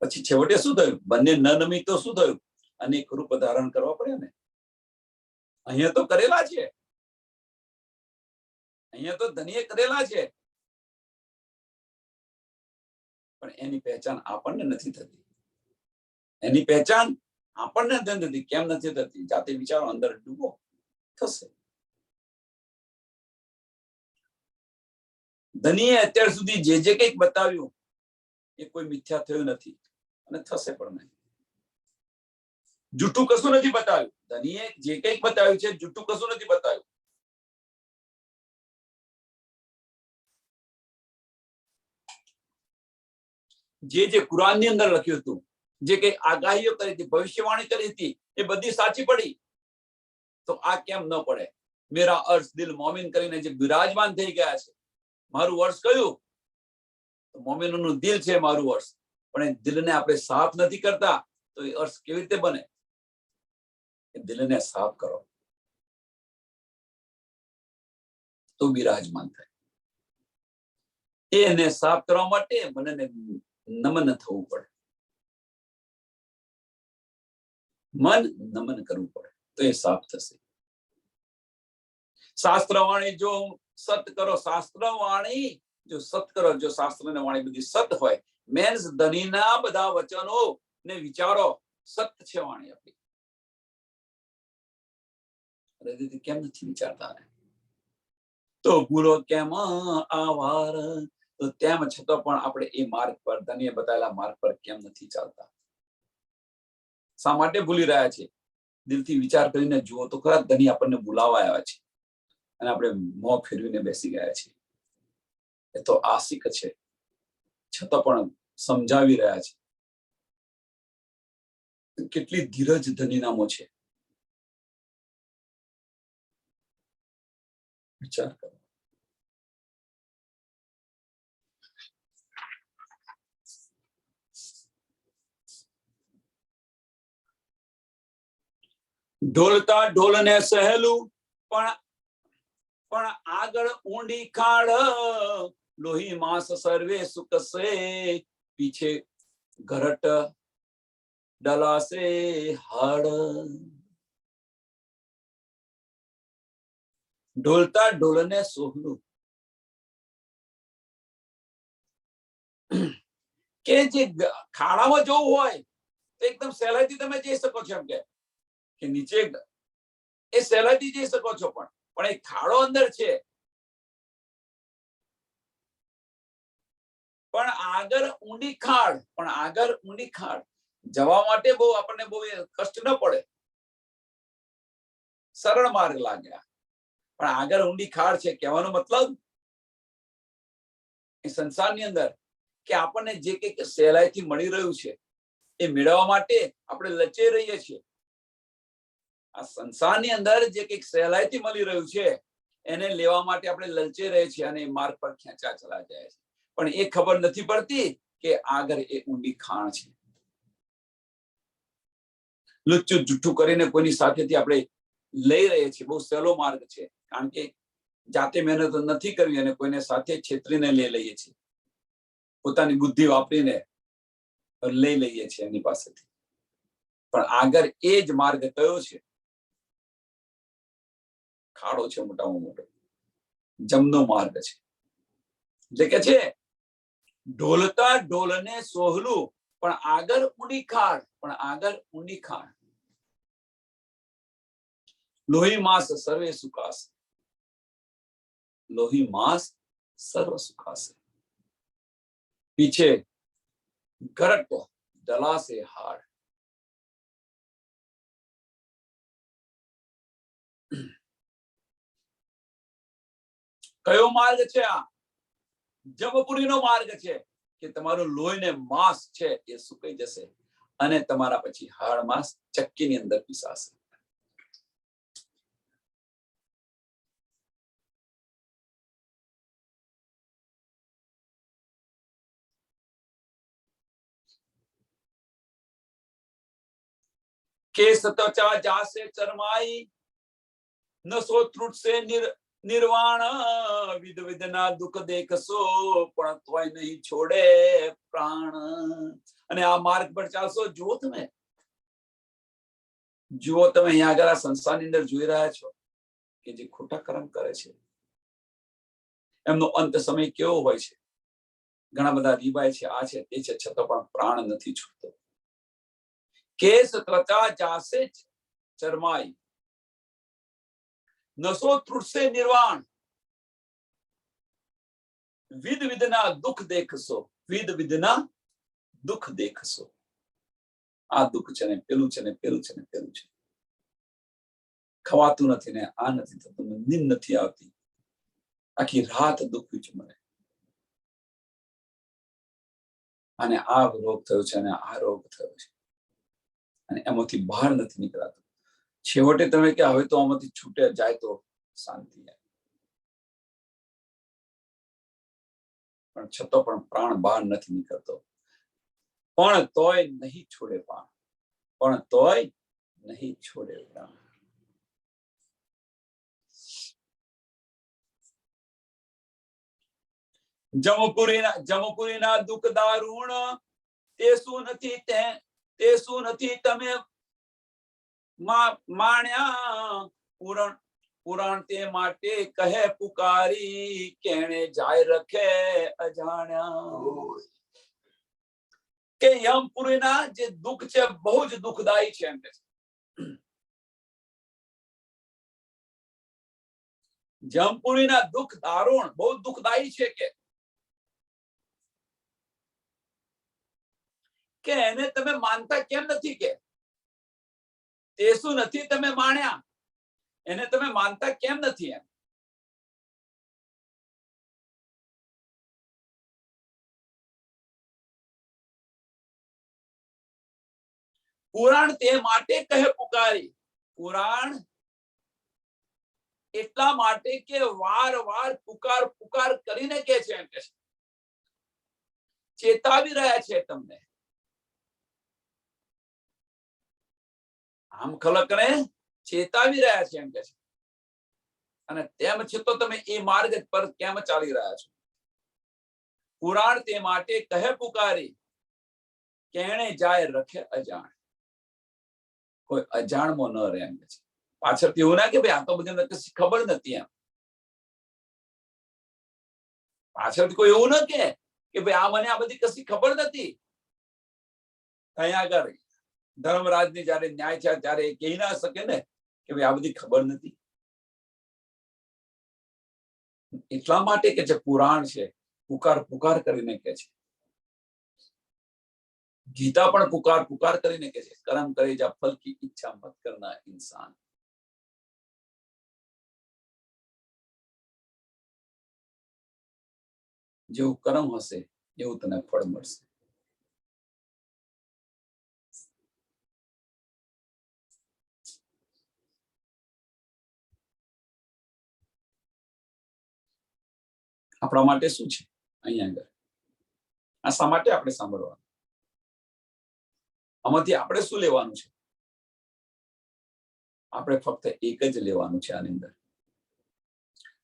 પછી છેવટે શું થયું? બંને ન નમી તો શું થયું? અનેક રૂપ ધારણ કરવા પડે ને. અહીંયા તો કરેલા છે, અહીંયા તો ધનીએ કરેલા છે, પણ એની પહેચાન આપણને નથી થતી. એની પહેચાન આપણને નથી થતી. કેમ નથી થતી? જાતે વિચારો, અંદર ડૂબો, થશે. ધનીએ અત્યાર સુધી જે જે કંઈક બતાવ્યું એ કોઈ મિથ્યા થયું નથી અને થશે પણ નહીં. જૂઠું કશું નથી બતાવ્યું. ધનીએ જે કંઈક બતાવ્યું છે, જૂઠું કશું નથી બતાવ્યું. જે કુરાનની અંદર લખ્યું હતું, જે કઈ આગાહીઓ કરી હતી, ભવિષ્યવાણી કરી હતી, એ બધી સાચી પડી. તો આ કેમ ન પડે? મેરા અર્શ દિલ મોમિન કરીને જે બિરાજમાન થઈ ગયા છે. મારું વર્ષ કયું? મોમિનોનું દિલ છે મારું વર્ષ. પણ એ દિલને આપણે સાફ નથી કરતા, તો એ અર્શ કેવી રીતે બને? એ દિલને સાફ કરો તો બિરાજમાન થાય. એને સાફ કરવા માટે મને નમન થવું પડે, મન નમન કરવું પડે, તો એ સાફ થશે. શાસ્ત્રવાણી જો સત કરો, શાસ્ત્રવાણી જો સત કરો, જો શાસ્ત્ર ને વાણી બધી સત હોય, मीन्स ધનીના બધા વચનો ને વિચારો સત્ય છે વાણી આપણી. હૃદયથી કેમ નથી વિચારતા? તો ભૂલો કેમ આવાર? તો તેમ છતાં પણ આપણે એ માર્ગ પર, ધનીએ બતાવેલા માર્ગ પર કેમ નથી ચાલતા? શા માટે ભૂલી રહ્યા છે? દિલથી વિચાર કરીને જુઓ તો ખરા, ધની આપણને બોલાવા આવ્યા છે અને આપણે મોં ફેરવીને બેસી ગયા છે. એ તો આશિક છે, છતાં પણ સમજાવી રહ્યા છે. કેટલી ધીરજ ધનીનામો છે, વિચાર કરો. ઢોલતા ઢોલને સહેલું, પણ આગળ ઊંડી ખાડ. લોહી માંસ સર્વે સુખ સે, પીછે ઘરટ ડલા સે હાડ. ઢોલતા ઢોલને સોહલું, કે જે ખાડામાં જવું હોય તો એકદમ સહેલાઈથી તમે જઈ શકો છો. એમ કે નીચે એ સહેલાઈથી જઈ શકો છો, પણ એ ખાડો અંદર છે. પણ આગળ ઊંડી ખાડ, જવા માટે બહુ આપણને બહુ કષ્ટ ન પડે, સરળ માર્ગ લાગ્યા. પણ આગળ ઊંડી ખાડ છે. કહેવાનો મતલબ એ સંસારની અંદર કે આપણને જે કંઈક સહેલાઈથી મળી રહ્યું છે એ મેળવવા માટે આપણે લચી રહીએ છીએ. આ સંસારની અંદર જે કંઈક સહેલાઈથી મળી રહ્યું છે એને લેવા માટે આપણે લલચી રહીએ છીએ અને એ માર્ગ પર ખેંચા ચલા જાય છે. પણ એ ખબર નથી પડતી કે આગળ એ ઊંડી ખાણ છે. લુચ્ચું જુઠ્ઠું કરીને કોઈની સાથેથી આપણે લઈ રહીએ છીએ. બહુ સહેલો માર્ગ છે, કારણ કે જાતે મહેનત નથી કરવી અને કોઈને સાથે છેતરીને લઈ લઈએ છીએ. પોતાની બુદ્ધિ વાપરીને લઈ લઈએ છીએ એની પાસેથી. પણ આગળ એ જ માર્ગ કયો છે? ખાડો છે, મોટામાં મોટો જમનો માર્ગ છે. એટલે કે છે ઢોલતા ઢોલને સોહલું, પણ આગળ ઊંડી ખાડ. લોહી માંસ સર્વે સુખાશે, લોહી માંસ સર્વ સુખાશે. પીછે ઘરટ ડલા સે હાડ. કયો માર્ગ છે? આ જમપુરીનો માર્ગ છે કે તમારું લોહી ને માંસ છે એ સુકાઈ જશે અને તમારા પછી હાડ માંસ ચક્કીની અંદર પીસાશે. केस त्वचा जासे चरमाई, नसो त्रुट से निर्वाण. विध विधना દુઃખ દેખશો, પણ તોય નહીં છોડે પ્રાણ. અને આ માર્ગ પર ચાલશો. જુઓ તમે અહીંયા આગળ આ સંસારની અંદર જોઈ રહ્યા છો કે જે ખોટા કર્મ કરે છે એમનો અંત સમય કેવો હોય છે. ઘણા બધા રીબાય છે, આ છે તે છે, છતાં પણ પ્રાણ નથી છૂટતો. કેસ ત્વચા જાસે ચરમાઈ, નસો ત્રુટસે નિર્વાણ. વિધ વિધના દુઃખ દેખશો, વિધ વિધના દુઃખ દેખશો. આ દુઃખ છે ને પેલું છે ને પેલું છે ને પેલું છે. ખવાતું નથી ને આ નથી થતું, નીંદ નથી આવતી, આખી રાત દુઃખ જ મને. અને આ રોગ થયો છે અને આ રોગ થયો છે અને એમાંથી બહાર નથી નીકળાતું. છેવટે તમે કે હવે તો આમાંથી છૂટે જાય તો શાંતિ. પણ છતાં પણ પ્રાણ બહાર નથી નીકળતો. પણ તોય નહીં છોડે પ્રાણ, પણ તોય નહીં છોડે પ્રાણ. જમપુરીના દુઃખ દારૂણ, તે શું નથી તમે માણ્યા. પુરાણ તે માટે કહે પુકારી, કેણે જાય રખે અજાણ્યા. કે યમપુરીના જે દુઃખ છે બહુ જ દુઃખદાયી છે એમ કે છે. જમપુરીના દુઃખ દારૂણ બહુ દુઃખદાયી છે કે એને તમે માનતા કેમ નથી? કે તે શું નથી તમે માણ્યા? એને તમે માનતા કેમ નથી? એમ પુરાણ તે માટે કહે પુકારી. પુરાણ એટલા માટે કે વાર પુકાર પુકાર કરીને કે છે એમ કે છે, ચેતાવી રહ્યા છે તમને. આમ ખલકને ચેતાવી રહ્યા છે એમ કે છે, અને તેમ છતાં તમે એ માર્ગ પર કેમ ચાલી રહ્યા છો? પુરાણ તે માટે કહે પુકારી, કેણે જાય રખે અજાણ. કોઈ અજાણમાં ન રહે એમ કે છે. પાછળથી એવું ના કે ભાઈ આ તો બધી કશી ખબર નથી એમ. પાછળથી કોઈ એવું ન કે ભાઈ આ મને આ બધી કશી ખબર નથી. અહીંયા આગળ ધર્મરાજની જયારે ન્યાય છે ત્યારે કહી ના શકે ને કે ભાઈ આ બધી ખબર નથી. એટલા માટે કે છે પુરાણ છે, પુકાર પુકાર કરીને કે છે. ગીતા પણ પુકાર પુકાર કરીને કે છે, કર્મ કરે જા ફલ કી ઈચ્છા મત કરના ઇન્સાન. જેવું કર્મ હશે એવું તને ફળ મળશે. આપણા માટે શું છે અહીંયા આગળ? આ શા માટે આપણે સાંભળવાનું? આમાંથી આપણે શું લેવાનું છે? આપણે ફક્ત એક જ લેવાનું છે આની અંદર,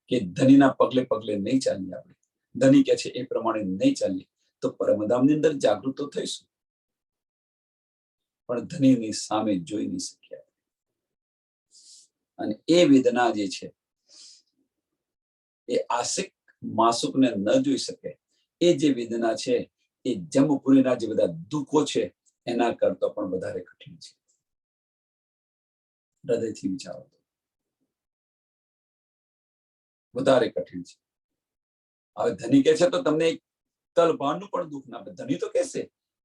કે ધનીના પગલે પગલે નહીં ચાલીએ. આપણે ધની કે છે એ પ્રમાણે નહીં ચાલીએ તો પરમધામની અંદર જાગૃત થઈશું, પણ ધનીની સામે જોઈ નહીં શકીએ. અને એ વેદના જે છે એ આશિક માસુકને ન જોઈ શકે. એ જે વેદના છે એ જમપુરીના જે બધા દુઃખો છે એના કરતા પણ વધારે કઠિન છે. હૃદયથી વિચારો તો વધારે કઠિન છે. હવે ધની કે છે તો તમને તલભારનું પણ દુઃખ ના આપે. ધની તો કહેશે,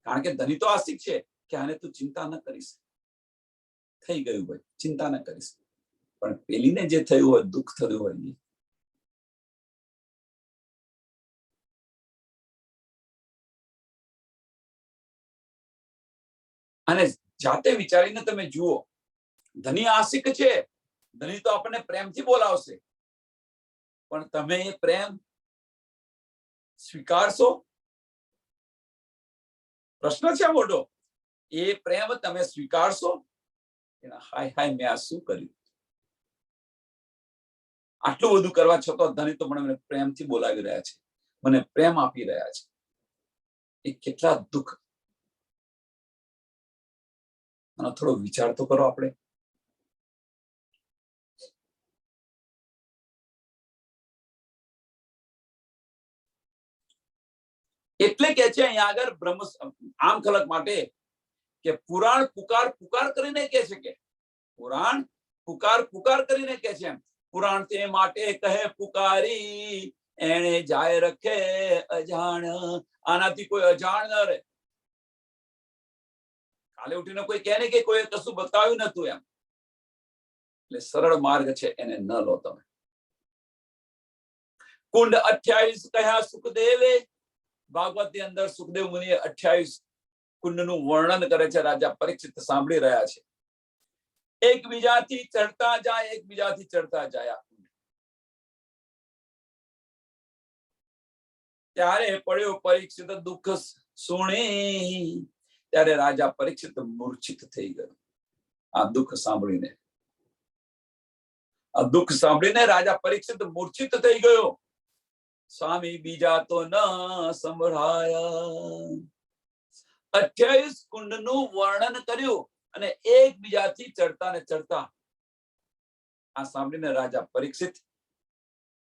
કારણ કે ધની તો આશિક છે કે આને તું ચિંતા ન કરીશ, થઈ ગયું ભાઈ, ચિંતા ન કરીશ. પણ પેલીને જે થયું હોય, દુઃખ થયું હોય, અને જાતે વિચારીને તમે જુઓ. ધની આશિક છે, ધની તો આપણને પ્રેમથી બોલાવશે, પણ તમે એ પ્રેમ સ્વીકારશો? પ્રશ્ન છે મોટો. એ પ્રેમ તમે સ્વીકારશો? હાય હાય મેં આ શું કર્યું? આટલું બધું કરવા છતાં ધની તો મને પ્રેમથી બોલાવી રહ્યા છે, મને પ્રેમ આપી રહ્યા છે. એ કેટલા દુઃખ. આનો થોડો વિચાર તો કરો આપણે. એટલે કે છે અહીંયા આગળ બ્રહ્મ આમ ખલક માટે કે પુરાણ પુકાર પુકાર કરીને કે છે, કે પુરાણ પુકાર પુકાર કરીને કે છે. પુરાણ તે માટે કહે પુકારી, એને જાય રખે અજાણ. આનાથી કોઈ અજાણ ન રહે. કાલે ઉઠીને કોઈ કહે ને કે કોઈ કશું બતાવ્યું નતું એમ, એટલે સરળ માર્ગ છે એને ન લો તમે. કુંડ 28 કહ્યા સુખદેવે. ભાગવત ની અંદર સુખદેવ મુનિએ 28 કુંડનું વર્ણન કરે છે. રાજા પરીક્ષિત સાંભળી રહ્યા છે. એકબીજાથી ચડતા જાય, એકબીજાથી ચડતા જાય. ત્યારે પડ્યો પરીક્ષિત દુઃખ સુણી. ત્યારે રાજા પરીક્ષિત મૂર્છિત થઈ ગયો. આ દુઃખ સાંભળીને, આ દુઃખ સાંભળીને રાજા પરીક્ષિત મૂર્છિત થઈ ગયો. સ્વામી બીજા તો ન સંભળાયા. 28 કુંડનું વર્ણન કર્યું અને એકબીજાથી ચડતા ને ચડતા. આ સાંભળીને રાજા પરીક્ષિત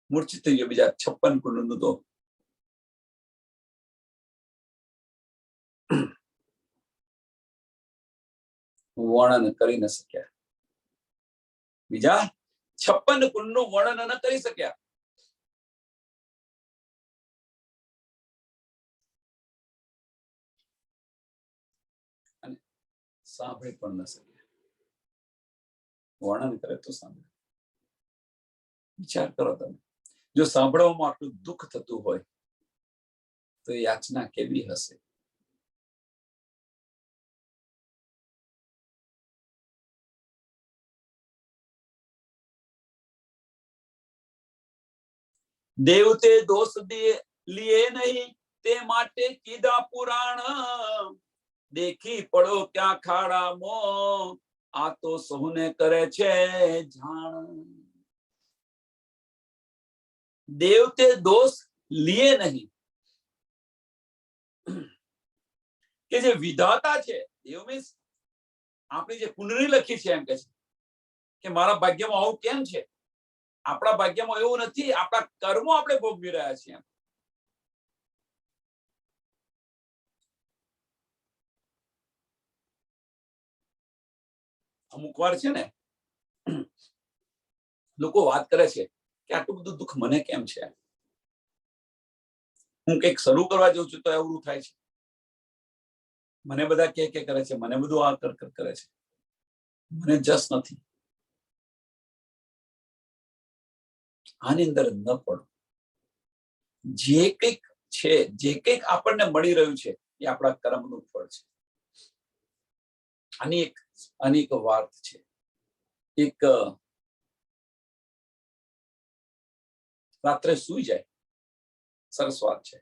મૂર્છિત થઈ ગયો. બીજા 56 કુંડનું તો વર્ણન કરી ન શક્યા. બીજા 56 કુળનું વર્ણન ન કરી શક્યા. અને સાંભળી પણ ન શક્યા. વર્ણન કરે તો સાંભળે. વિચાર કરો તમે, જો સાંભળવામાં આટલું દુઃખ થતું હોય તો યાચના કેવી હશે? દેવ તે દોષ લીએ નહીં, તે માટે કીધા પુરાણ. દેખી પડો ક્યાં ખાડામાં, આ તો સૌને કરે છે જાણ. દેવ તે દોષ લીએ નહીં, કે જે વિધાતા છે, દેવ મીન્સ આપણી જે કુંડળી લખી છે એમ કે છે કે મારા ભાગ્યમાં આવું કેમ છે. આપણા ભાગ્યમાં એવું નથી, આપણા કર્મો આપણે ભોગવી રહ્યા છીએ. અમુક વાર છે ને લોકો વાત કરે છે કે આટલું બધું દુઃખ મને કેમ છે. હું કંઈક શરૂ કરવા જઉં છું તો એવું થાય છે. મને બધા કે કરે છે, મને બધું આ કરે છે, મને જસ નથી. આની અંદર ન પડો. જે કંઈક છે, જે કંઈક આપણને મળી રહ્યું છે એ આપણા કર્મનું ફળ છે. આની એક વાત છે. એક રાત્રે સુઈ જાય, સરસ વાત છે.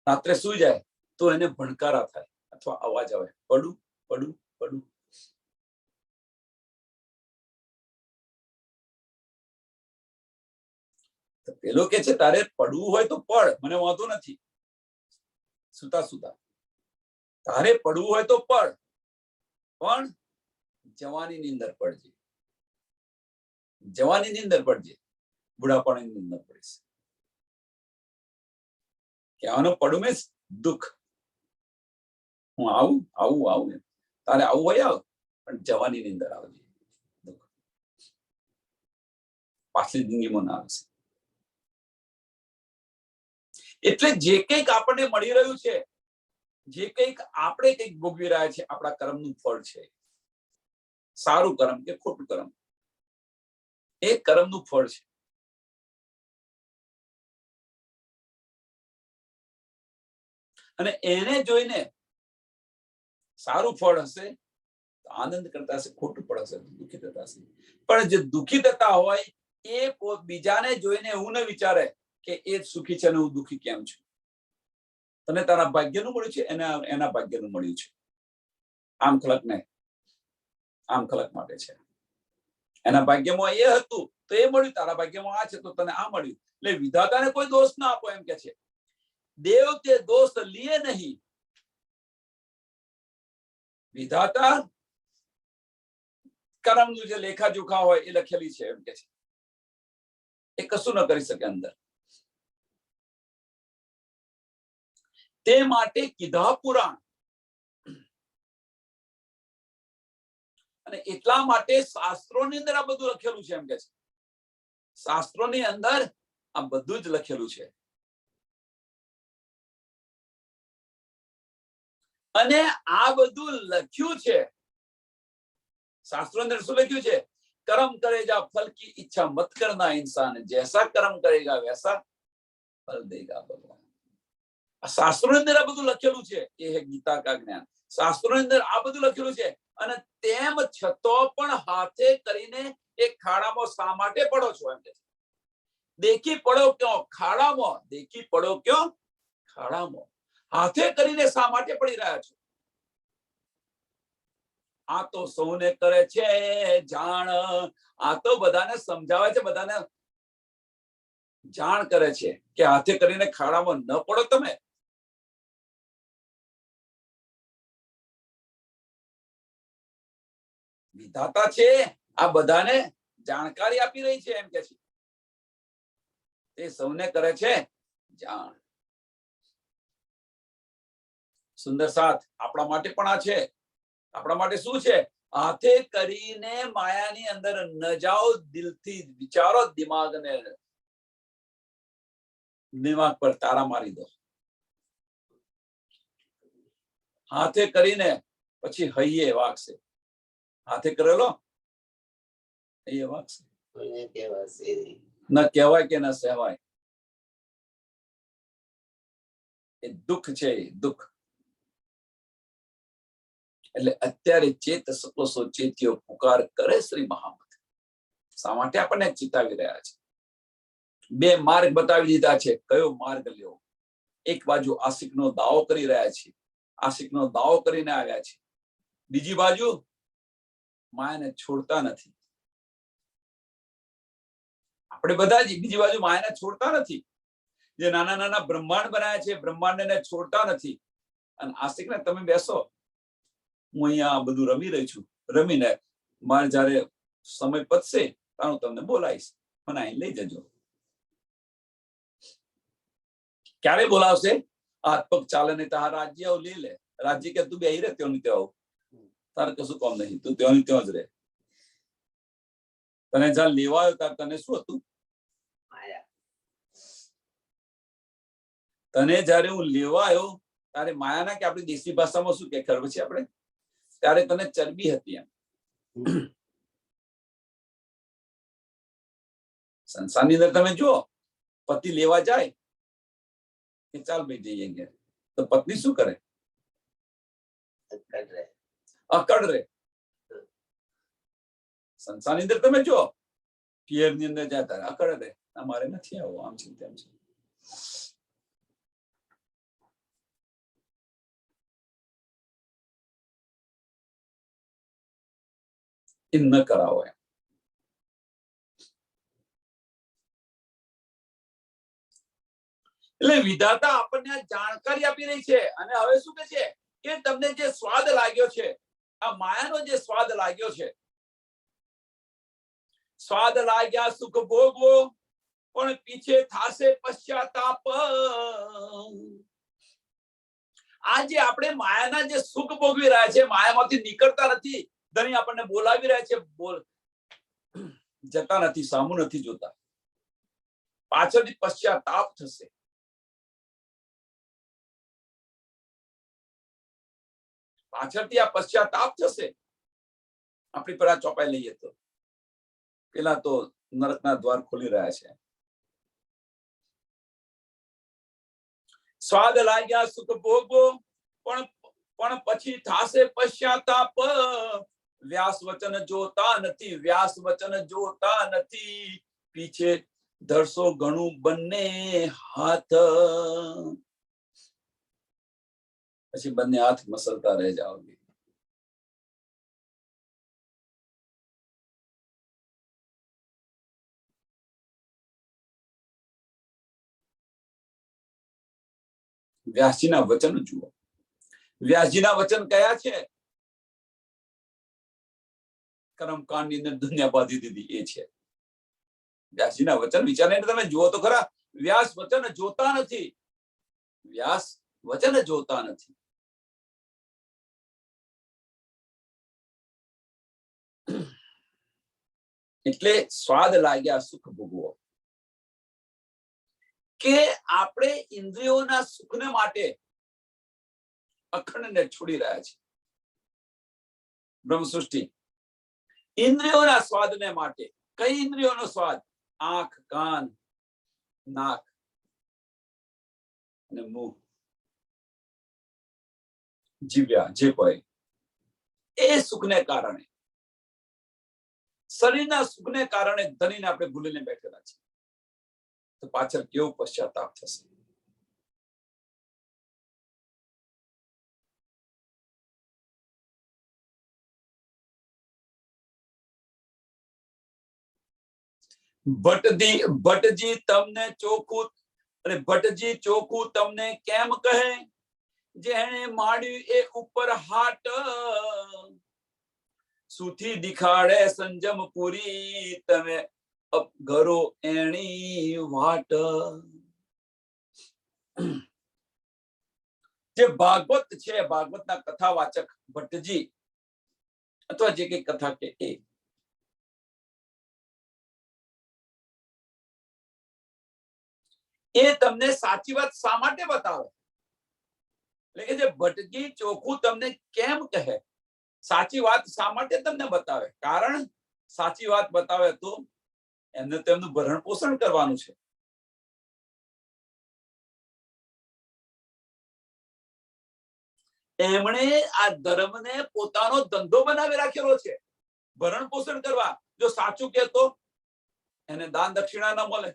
રાત્રે સુઈ જાય તો એને ભણકારા થાય અથવા અવાજ આવે, પડું પડું પડું. પેલો કે છે તારે પડવું હોય તો પડ, મને વાંધો નથી. સુતા સુતા તારે પડવું હોય તો પડ, પણ જવાનીની અંદર પડજે. જવાનીની અંદર પડજે, બુઢાપણાની અંદર પડીશ. કહેવાનો પડું મીન્સ દુઃખ. હું આવું આવું આવું, તારે આવું હોય આવ, પણ જવાનીની અંદર આવજે. દુઃખ પાછલી જિંદગીમાં ના આવશે. એટલે જે કંઈક આપણને મળી રહ્યું છે, જે કંઈક આપણે કંઈક ભોગવી રહ્યા છે, આપણા કર્મનું ફળ છે. સારું કર્મ કે ખોટું કર્મ, એ કર્મનું ફળ છે. અને એને જોઈને સારું ફળ હશે તો આનંદ કરતા હશે, ખોટું ફળ હશે તો દુઃખી થતા હશે. પણ જે દુઃખી થતા હોય એ બીજાને જોઈને એવું ન વિચારે કે એ સુખી છે અને હું દુઃખી કેમ છું. તને તારા ભાગ્યનું મળ્યું છે, એના ભાગ્યનું મળ્યું છે. આમ ખલકને આમ ખલક માટે છે. એના ભાગ્યમાં એ હતું તો એ મળ્યું, તારા ભાગ્યમાં આ છે તો તને આ મળ્યું. એટલે વિધાતાને કોઈ દોષ ના આપો એમ કે છે. દેવ તે દોષ લીએ નહીં. વિધાતા કર્મનું જે લેખાજોખા હોય એ લખેલી છે એમ કે છે, એ કશું ન કરી શકે અંદર. તે માટે કીધા પુરાણ. અને એટલા માટે શાસ્ત્રોની અંદર આ બધું લખેલું છે એમ કે છે. શાસ્ત્રોની અંદર આ બધું જ લખેલું છે. અને આ બધું લખ્યું છે શાસ્ત્રો અંદર. શું લખ્યું છે? कर्म करेगा फल की इच्छा मत करना इंसान, जैसा कर्म करेगा वैसा फल देगा भगवान. શાસ્ત્રોની અંદર આ બધું લખેલું છે. એ હે ગીતા કા જ્ઞાન. શાસ્ત્રોની અંદર આ બધું લખેલું છે. અને તેમ છતાં પણ હાથે કરીને એ ખાડામાં શા માટે પડો છો એમ કે છે. દેખી પડો ક્યો ખાડામાં, દેખી પડો ક્યો ખાડામાં. હાથે કરીને શા માટે પડી રહ્યા છો? આ તો સૌને કરે છે જાણ. આ તો બધાને સમજાવે છે, બધાને જાણ કરે છે કે હાથે કરીને ખાડામાં ન પડો તમે. વિધાતા છે આ બધાને જાણકારી આપી રહી છે એમ કે છે. તે સૌને કરે છે જાણ. સુંદર સાથ આપણા માટે પણ આ છે આપણા માટે શું છે? હાથે કરીને માયાની અંદર ન જાઓ, દિલથી વિચારો, દિમાગ પર તારા મારી દો. હાથે કરીને પછી હૈયે વાગશે. હાથે કરેલો હૈયે વાગશે. ન કહેવાય કે ન સહેવાય. એ દુઃખ છે, દુઃખ. એટલે અત્યારે ચેત સકો ચેત્યો પુકાર કરે શ્રી મહામત. શા માટે આપણને ચિતાવી રહ્યા છે? બે માર્ગ બતાવી દીધા છે. કયો માર્ગ લેવો? એક બાજુ આશિકનો દાવો કરી રહ્યા છે, આશિકનો દાવો કરીને આવ્યા છે. બીજી બાજુ માયાને છોડતા નથી. આપણે બધા જ બીજી બાજુ માયાને છોડતા નથી. જે નાના નાના બ્રહ્માંડ બનાવ્યા છે, બ્રહ્માંડને છોડતા નથી. અને આશિકને તમે બેસો, હું અહીંયા બધું રમી રહી છું, રમીને મારે જયારે સમય પતશે તારું તમને બોલાવીશ, મને અહીં લઈ જજો. ક્યારે બોલાવશે? હાથ પગ ચાલે નહીં તારા રાજ્ય લઈ લે. રાજ્ય કે તું બેહી રહે, ત્યોની ત્યાં તારે કશું કામ નહીં, તું ત્યોની ત્યાં જ રહે. તને જ્યાં લેવા આવ્યો ત્યારે તને શું હતું? તને જયારે હું લેવા આવ્યો ત્યારે માયાના, કે આપણી દેશી ભાષામાં શું કે ખબર છે આપણે, ત્યારે તને ચરબી હતી. એમ સંસારની અંદર તમે જુઓ, પતિ લેવા જાય કે ચાલ ભાઈ જઈએ ઘેર, તો પત્ની શું કરે? અકડ રે. સંસારની અંદર તમે જુઓ, પિયર ની અંદર જાય ત્યારે અકડ રે, અમારે નથી આવું, આમ છે તેમ છે. એ ન કરાવો. એટલે વિધાતા આપણને જાણકારી આપી રહી છે. અને હવે શું કે છે કે તમને જે સ્વાદ લાગ્યો છે, આ માયાનો જે સ્વાદ લાગ્યો છે, સ્વાદ લાગ્યા સુખ ભોગવો, પણ પીછે થાશે પશ્ચાતાપ. આજે આપણે માયાના જે સુખ ભોગવી રહ્યા છે, માયામાંથી નીકળતા નથી. ધણી આપણને બોલાવી રહ્યા છે, જતા નથી, સામું નથી જોતા. પાછળથી પશ્ચાતાપ થશે. પાછળથી આ પશ્ચાતાપ થશે. આપણી પર આ ચોપાઈ લઈએ તો પેલા તો નરકના દ્વાર ખોલી રહ્યા છે. સ્વાદ લાગ્યા સુખ ભોગવો, પણ પછી થાશે પશ્ચાતાપ. વ્યાસ વચન જોતા નથી, વ્યાસ વચન જોતા નથી. પીછે ધરસો ઘણું બંને હાથ. પછી બંને હાથ મસલતા રહી જાઓગે. વ્યાસજીના વચન જુઓ. વ્યાસજીના વચન કયા છે? કર્મકાંડ ની અંદર દુનિયા બાંધી દીધી એ છે વ્યાસજીના વચન. વિચારીને તમે જુઓ તો ખરા. વ્યાસ વચન જોતા નથી, વ્યાસ વચન જોતા નથી. એટલે સ્વાદ લાગ્યા સુખ ભોગવો, કે આપણે ઇન્દ્રિયોના સુખને માટે અખંડને છોડી રહ્યા છે. બ્રહ્મ સૃષ્ટિ ઇન્દ્રિયોના સ્વાદને માટે. કઈ ઇન્દ્રિયોનો સ્વાદ? આંખ, કાન, નાક અને મુખ, જીવ્યા, જે કોઈ એ સુખને કારણે, શરીરના સુખને કારણે ધણીને આપણે ભૂલીને બેઠેલા છે. તો પાછળ કેવો પશ્ચાતાપ થશે. ભટ્ટજી તમને ચોખ્ખું, અને ભટ્ટજી ચોખ્ખું તમને કેમ કહે, જેણે માંડ્યું એ ઉપર હાટ. સુથી દિખાડે સંજમ પૂરી, તમે ઘરો એણી વાટ. જે ભાગવત છે, ભાગવતના કથાવાચક ભટ્ટજી, અથવા જે કઈ કથા કે એ તમને સાચી વાત શા માટે બતાવે? એટલે કે જે ભટકી ચોખ્ખું તમને કેમ કહે, સાચી વાત શા માટે તમને બતાવે? કારણ સાચી વાત બતાવે તો એમને તેમનું ભરણ પોષણ કરવાનું છે. એમણે આ ધર્મને પોતાનો ધંધો બનાવી રાખેલો છે, ભરણ પોષણ કરવા. જો સાચું કહેતો એને દાન દક્ષિણા ન મળે.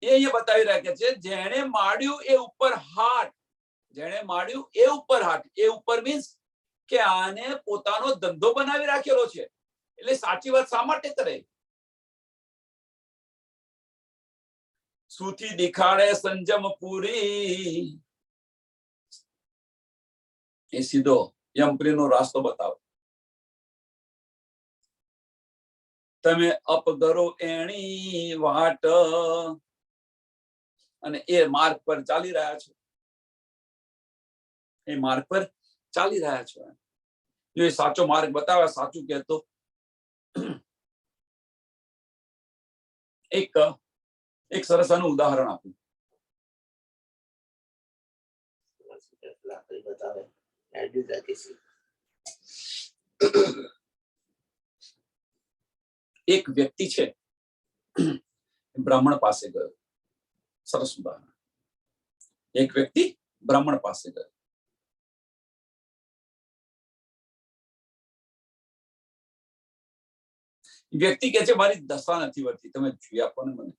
એ અહીંયા બતાવી રાખે છે, જેણે માડ્યું એ ઉપર હાટ, જેણે માડ્યું એ ઉપર હાટ. એ ઉપર મીન્સ કે આને પોતાનો ધંધો બનાવી રાખેલો છે, એટલે સાચી વાત શા માટે કરે? સુથી દેખાડે સંજમ પૂરી, એ સીધો યમપ્રીનો રાસ્તો બતાવે. તમે અપગરો એની વાટ, અને એ માર્ગ પર ચાલી રહ્યા છો. એ માર્ગ પર ચાલી રહ્યા છો. જો એ સાચો માર્ગ બતાવે, સાચું કહેતો. એક સરસ આનું ઉદાહરણ આપું. એક વ્યક્તિ છે, બ્રાહ્મણ પાસે ગયો. સરસ ઉદાહરણ. એક વ્યક્તિ બ્રાહ્મણ પાસે ગયો. વ્યક્તિ કે છે, મારી દશા નથી વધતી, તમે જોઈ આપો ને મને.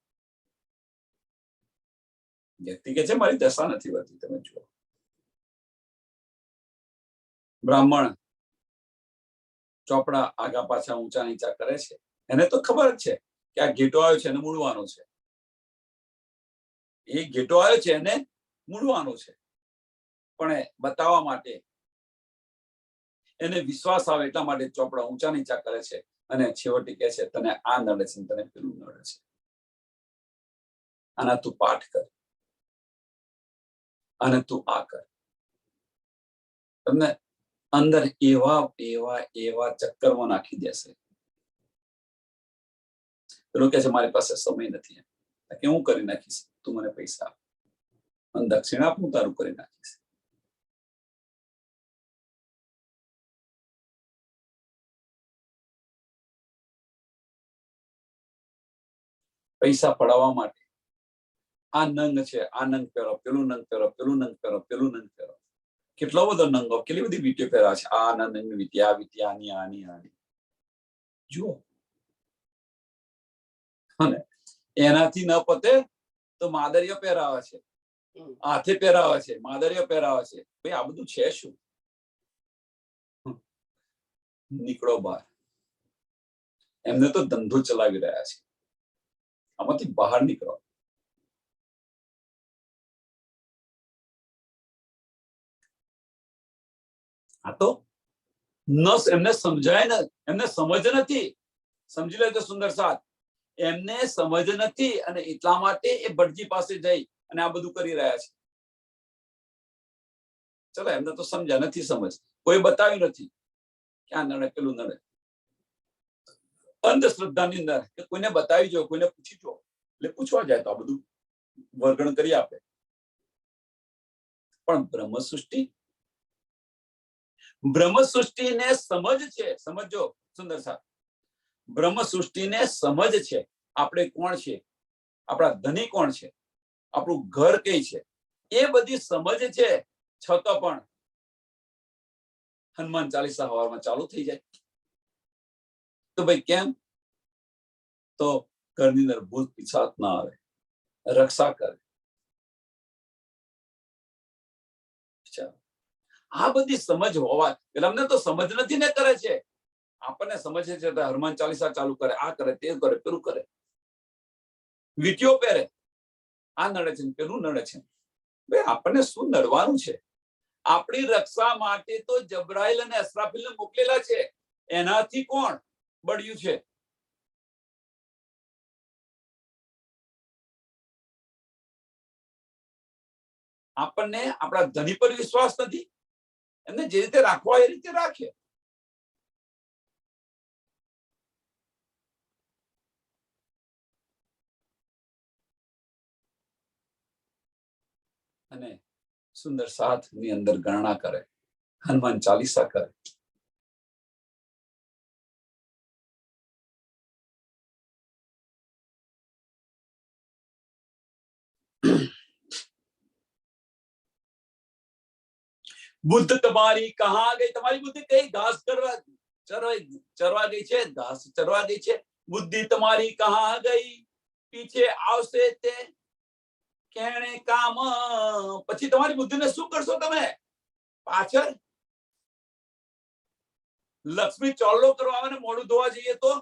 વ્યક્તિ કે છે, મારી દશા નથી વધતી, તમે જુઓ. બ્રાહ્મણ ચોપડા આગા પાછા ઊંચા નીચા કરે છે. એને તો ખબર જ છે કે આ ઘેટો આવ્યો છે એને મૂળવાનો છે. એ ઘેટો આવ્યો છે એને મૂળવાનો છે. પણ બતાવવા માટે, એને વિશ્વાસ આવે એટલા માટે ચોપડા ઊંચા નીચા કરે છે. અને છેવટે કહે છે, તને આ નડે છે, તને પેલું નડે છે, આના તું પાઠ કર, અને તું આ કર. તમને અંદર એવા એવા એવા ચક્કરમાં નાખી દેશે. પેલું કે છે, મારી પાસે સમય નથી, કે હું કરી નાખીશ, તું મને પૈસા આપ, અને દક્ષિણા હું તારું કરી નાખીશ. પૈસા પડાવવા માટે આ નંગ છે, આ નંગ પહેરો, પેલું નંગ પહેરો, પેલું નંગ પહેરો, પેલું નંગ પહેરો. કેટલો બધો નંગો, કેટલી બધી વીંટીઓ પહેરા છે. આ નંગ વીંટી, આ વીંટી, આની આની આની. જુઓ. અને એનાથી ન પતે તો માદરીઓ પહેરાવે છે, હાથે પહેરાવે છે, માદરીઓ પહેરાવે છે. ભાઈ આ બધું છે શું? નીકળો બહાર. એમને તો ધંધો ચલાવી રહ્યા છે, આમાંથી બહાર નીકળો. આ તો એમને સમજાય ને, એમને સમજ નથી. સમજી લેજો સુંદર સાથ, એમને સમજ નથી, અને એટલા માટે એ ભટજી પાસે જઈ અને આ બધું કરી રહ્યા છે. ચલો, એમને તો સમજ્યા નથી, સમજ કોઈ બતાવ્યું નથી કે આ નડે પેલું નડે. અંધશ્રદ્ધાની અંદર કે કોઈને બતાવી જો, કોઈને પૂછી જો, એટલે પૂછવા જાય તો આ બધું વર્ગણ કરી આપે. પણ બ્રહ્મ સૃષ્ટિને સમજ છે. સમજો સુંદર સાહેબ, બ્રહ્મ સૃષ્ટિને સમજ છે. આપણે કોણ છે, આપણા ધની કોણ છે, આપણું ઘર કઈ છે, એ બધી સમજ છે. છતાં પણ હનુમાન ચાલીસા હવારમાં ચાલુ થઈ જાય. તો ભાઈ કેમ? તો ઘરની અંદર ભૂત પિશાચ ના આવે, રક્ષા કરે. આ બધી સમજ હોવા, એટલે અમને તો સમજ નથી ને કરે છે. આપણને સમજે છે તો હનુમાન ચાલીસા ચાલુ કરે, આ કરે, તે કરે, પેલું કરે, વીંટીઓ પહેરે, આ નડે છે, પેલું નડે છે. ભાઈ આપણને શું નડવાનું છે? આપણી રક્ષા માટે તો જબ્રાઈલ અને અસરાફીલને મોકલેલા છે. એનાથી કોણ બળ્યું છે? આપણને આપણા ધણી પર વિશ્વાસ નથી. એમને જે રીતે રાખવા એ રીતે રાખે. અને સુંદર સાથ ની અંદર ગણના કરે, હનુમાન ચાલીસા કરે. બુદ્ધ તમારી કહા ગઈ, તમારી બુદ્ધિ કઈ ઘાસ ચરવા ગઈ છે, ઘાસ ચરવા ગઈ છે. બુદ્ધિ તમારી કહા ગઈ, પીછે આવશે તે કેણે કામ. પછી તમારી બુદ્ધિને શું કરશો તમે? પાછળ લક્ષ્મી ચોલ્લો કરવા આવે ને મોઢું ધોવા જઈએ તો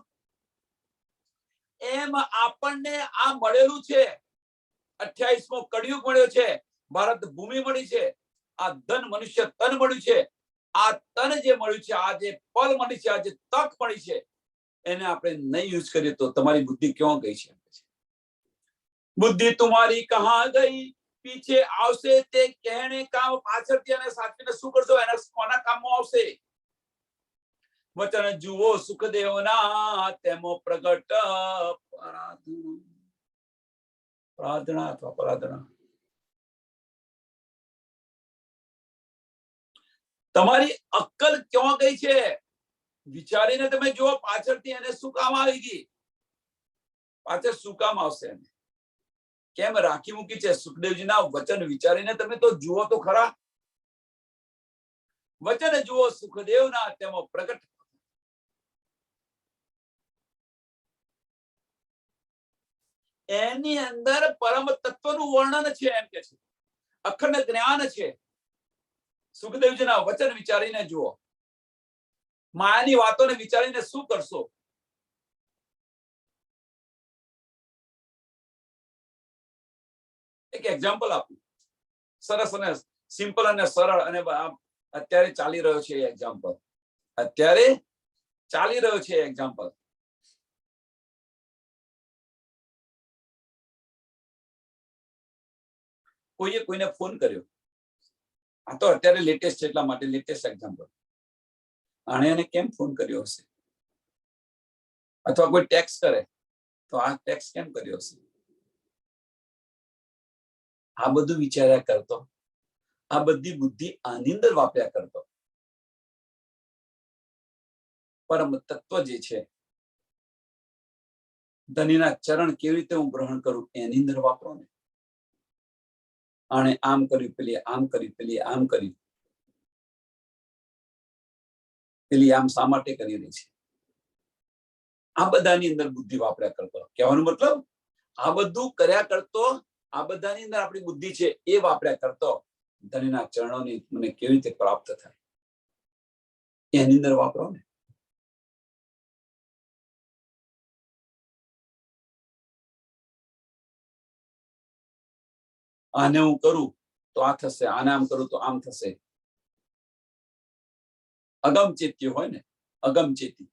એમ આપણને આ મળેલું છે. 28મો કળિયુગ મળ્યો છે, ભારત ભૂમિ મળી છે, આ ધન મનુષ્ય તન મળ્યું છે. આ તન જે મળ્યું છે, આ જે પલ મળી છે, આ જે તક મળી છે, એને આપણે નહીં યુઝ કરીએ તો તમારી બુદ્ધિ ક્યાં ગઈ છે? બુદ્ધિ તમારી કહા ગઈ, પીછે આવશે તે કહેણે કામ. પાછળથી અને સાચવીને શું કરશો? એના કોના કામમાં આવશે? વચન જુઓ સુખદેવના, તેમાં પ્રગટ પ્રાર્થના અથવા પ્રાર્થના. તમારી અક્કલ ક્યાં ગઈ છે? વિચારીને તમે જુઓ પાછળથી એને શું કામ આવી ગઈ, પાછળ શું કામ આવશે, કેમ રાખી મૂકી છે? સુખદેવજીના વચન વિચારીને તમે તો જુઓ તો ખરા. વચન જુઓ સુખદેવના, તેમાં પ્રગટ. એની અંદર પરમ તત્વનું વર્ણન છે, એમ કે છે, અખંડ જ્ઞાન છે. સુખદેવજીના વચન વિચારીને જુઓ. માયાની વાતોને વિચારીને શું કરશો? એક એક્ઝામ્પલ આપું, સરસ અને સિમ્પલ અને સરળ, અને અત્યારે ચાલી રહ્યો છે એક્ઝામ્પલ. અત્યારે ચાલી રહ્યો છે એક્ઝામ્પલ. કોઈએ કોઈને ફોન કર્યો, આ તો અત્યારે લેટેસ્ટ છે એટલા માટે લેટેસ્ટ એક્ઝામ્પલ. આણે એને કેમ ફોન કર્યો હશે? અથવા કોઈ ટેક્સ કરે તો આ ટેક્સ કેમ કર્યો હશે? આ બધું વિચાર્યા કરતો, આ બધી બુદ્ધિ આની અંદર વાપર્યા કરતો. પરમ તત્વ જે છે, ધનીના ચરણ કેવી રીતે હું ગ્રહણ કરું એની અંદર વાપરો ને. આણે આમ કર્યું, પેલી આમ કરી, પેલી આમ કરી, પેલી આમ શા માટે કરી રહી છે? આ બધાની અંદર બુદ્ધિ વાપર્યા કરતો. કહેવાનો મતલબ આ બધું કર્યા કરતો, આ બધાની અંદર આપણી બુદ્ધિ છે એ વાપર્યા કરતો. ધનીના ચરણોની મને કેવી રીતે પ્રાપ્ત થાય એની અંદર વાપરો ને. આને હું કરું તો આ થશે, આને આમ કરું તો આમ થશે. અગમચેતી હોય ને, અગમચેતી.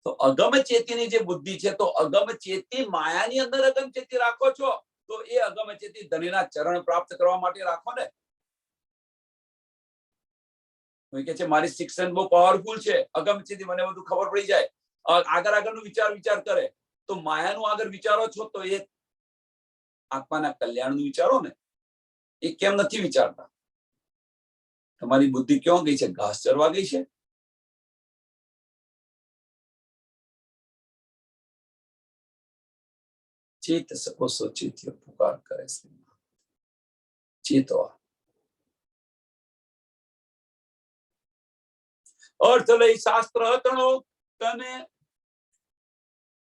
તો અગમચેતીની જે બુદ્ધિ છે, તો અગમચેતી માયાની અંદર અગમચેતી રાખો છો, તો એ અગમચેતી ધનીના ચરણ પ્રાપ્ત કરવા માટે રાખો ને. કોઈ કે છે મારી શિક્ષણ બહુ પાવરફુલ છે, અગમચેતી મને બધું ખબર પડી જાય, આગળ આગળનું વિચાર કરે, તો માયાનું આગળ વિચારો છો તો એ આત્માના કલ્યાણનું વિચારો ને. એ કેમ નથી વિચારતા? તમારી બુદ્ધિ ક્યાં ગઈ છે? ઘાસ ચરવા ગઈ છે. ચેત સકો સો ચેત્ય પુકાર કરે છે. ચેતવા અર્થ લઈ શાસ્ત્ર તણો, તને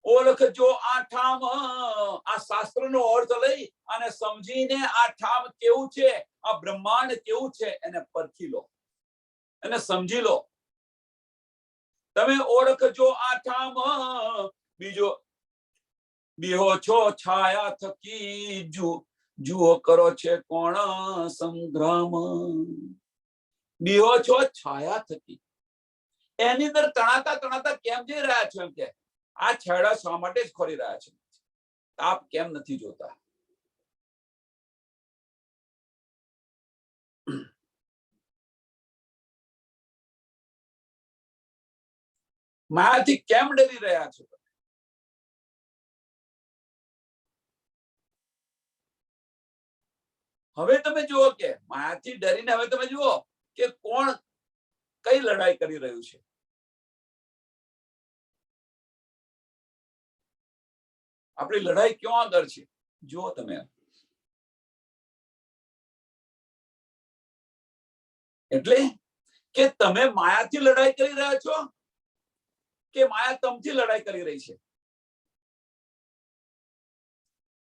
ઓળખજો આઠામ. આ શાસ્ત્રનો અર્થ લઈ અને સમજીને આ ઠામ કેવું છે, આ બ્રહ્માંડ કેવું છે એને પરખી લો, એને સમજી લો. તમે ઓળખજો આઠામ. બીજો બીહો છો છાયા થકી, જુઓ કરો છે કોણ સંગ્રામ. બીહો છો છાયા થકી, એની અંદર તણાતા કેમ જઈ રહ્યા છો? એમ કે આ છેડા શા માટે જ ખોરી રહ્યા છે? તાપ કેમ નથી જોતા? માયાથી કેમ ડરી રહ્યા છો? હવે તમે જુઓ કે માયાથી ડરીને હવે તમે જુઓ કે કોણ કઈ લડાઈ કરી રહ્યું છે. આપણી લડાઈ ક્યાં આગળ છે જુઓ તમે. એટલે કે તમે માયાથી લડાઈ કરી રહ્યા છો કે માયા તમથી લડાઈ કરી રહી છે?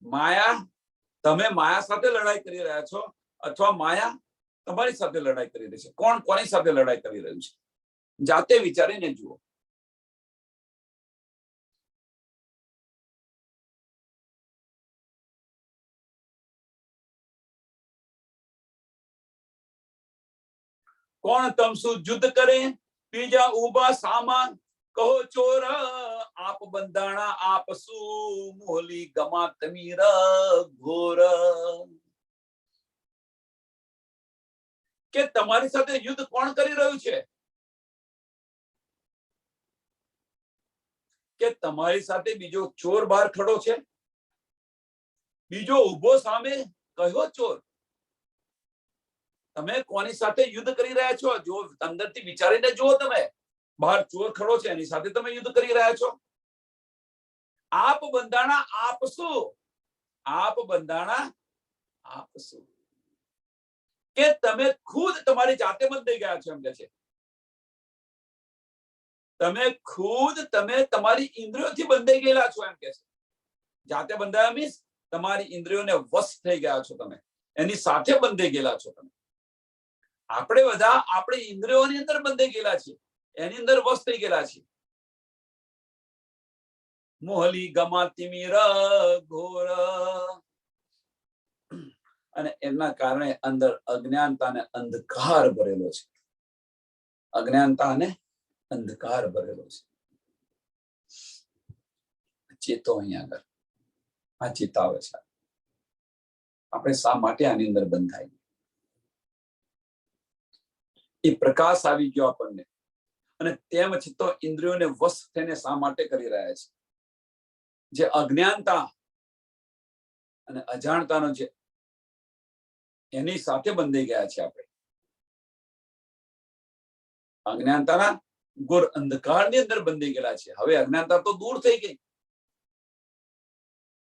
માયા, તમે માયા સાથે લડાઈ કરી રહ્યા છો અથવા માયા તમારી સાથે લડાઈ કરી રહી છે? કોણ કોની સાથે લડાઈ કરી રહ્યું છે? જાતે વિચારીને જુઓ. કોણ તમસુ યુદ્ધ કરે, બીજા ઉભા સામા, કહો ચોર આપ બંધાણા આપસુ, મોલી ગમા તમીર ઘોર. કે તમારી સાથે યુદ્ધ કોણ કરી રહ્યું છે? કે તમારી સાથે બીજો ચોર બહાર ખડો છે, બીજો ઉભો સામે કયો ચોર? તમે કોની સાથે યુદ્ધ કરી રહ્યા છો? જો અંદરથી વિચારીને જુઓ તમે. બહાર ચોર ખડો છે, એની સાથે તમે યુદ્ધ કરી રહ્યા છો. આપ બંધાણા આપસુ, આપ બંધાણા આપસુ, કે તમે ખુદ તમારી જાતે બંધાઈ ગયા છો એમ કે છે. તમે ખુદ તમે તમારી ઇન્દ્રિયોથી બંધાઈ ગયેલા છો એમ કે છે. જાતે બંધાયા મીન્સ તમારી ઇન્દ્રિયોને વશ થઈ ગયા છો તમે, એની સાથે બંધાઈ ગયેલા છો તમે. આપણે બધા આપણી ઇન્દ્રિયોની અંદર બંધાઈ ગયેલા છીએ, એની અંદર વશ થઈ ગયેલા છીએ. મોહલી ગમા તિમિર ઘોર. અને એના કારણે અંદર અજ્ઞાનતા અને અંધકાર ભરેલો છે. અજ્ઞાનતા અને અંધકાર ભરેલો છે. ચેતો અહીંયા આગળ આ ચેતાવે છે. આપણે શા માટે આની અંદર બંધાય? એ પ્રકાશ આવી ગયો આપણને, અને તેમ છતાં ઇન્દ્રિયોને વશ થઈને શા માટે કરી રહ્યા છે? જે અજ્ઞાનતા અને અજાણતાનો જે એની સાથે બંધાઈ ગયા છે આપણે. અજ્ઞાનતાના ઘોર અંધકારની અંદર બંધાઈ ગયેલા છે. હવે અજ્ઞાનતા તો દૂર થઈ ગઈ.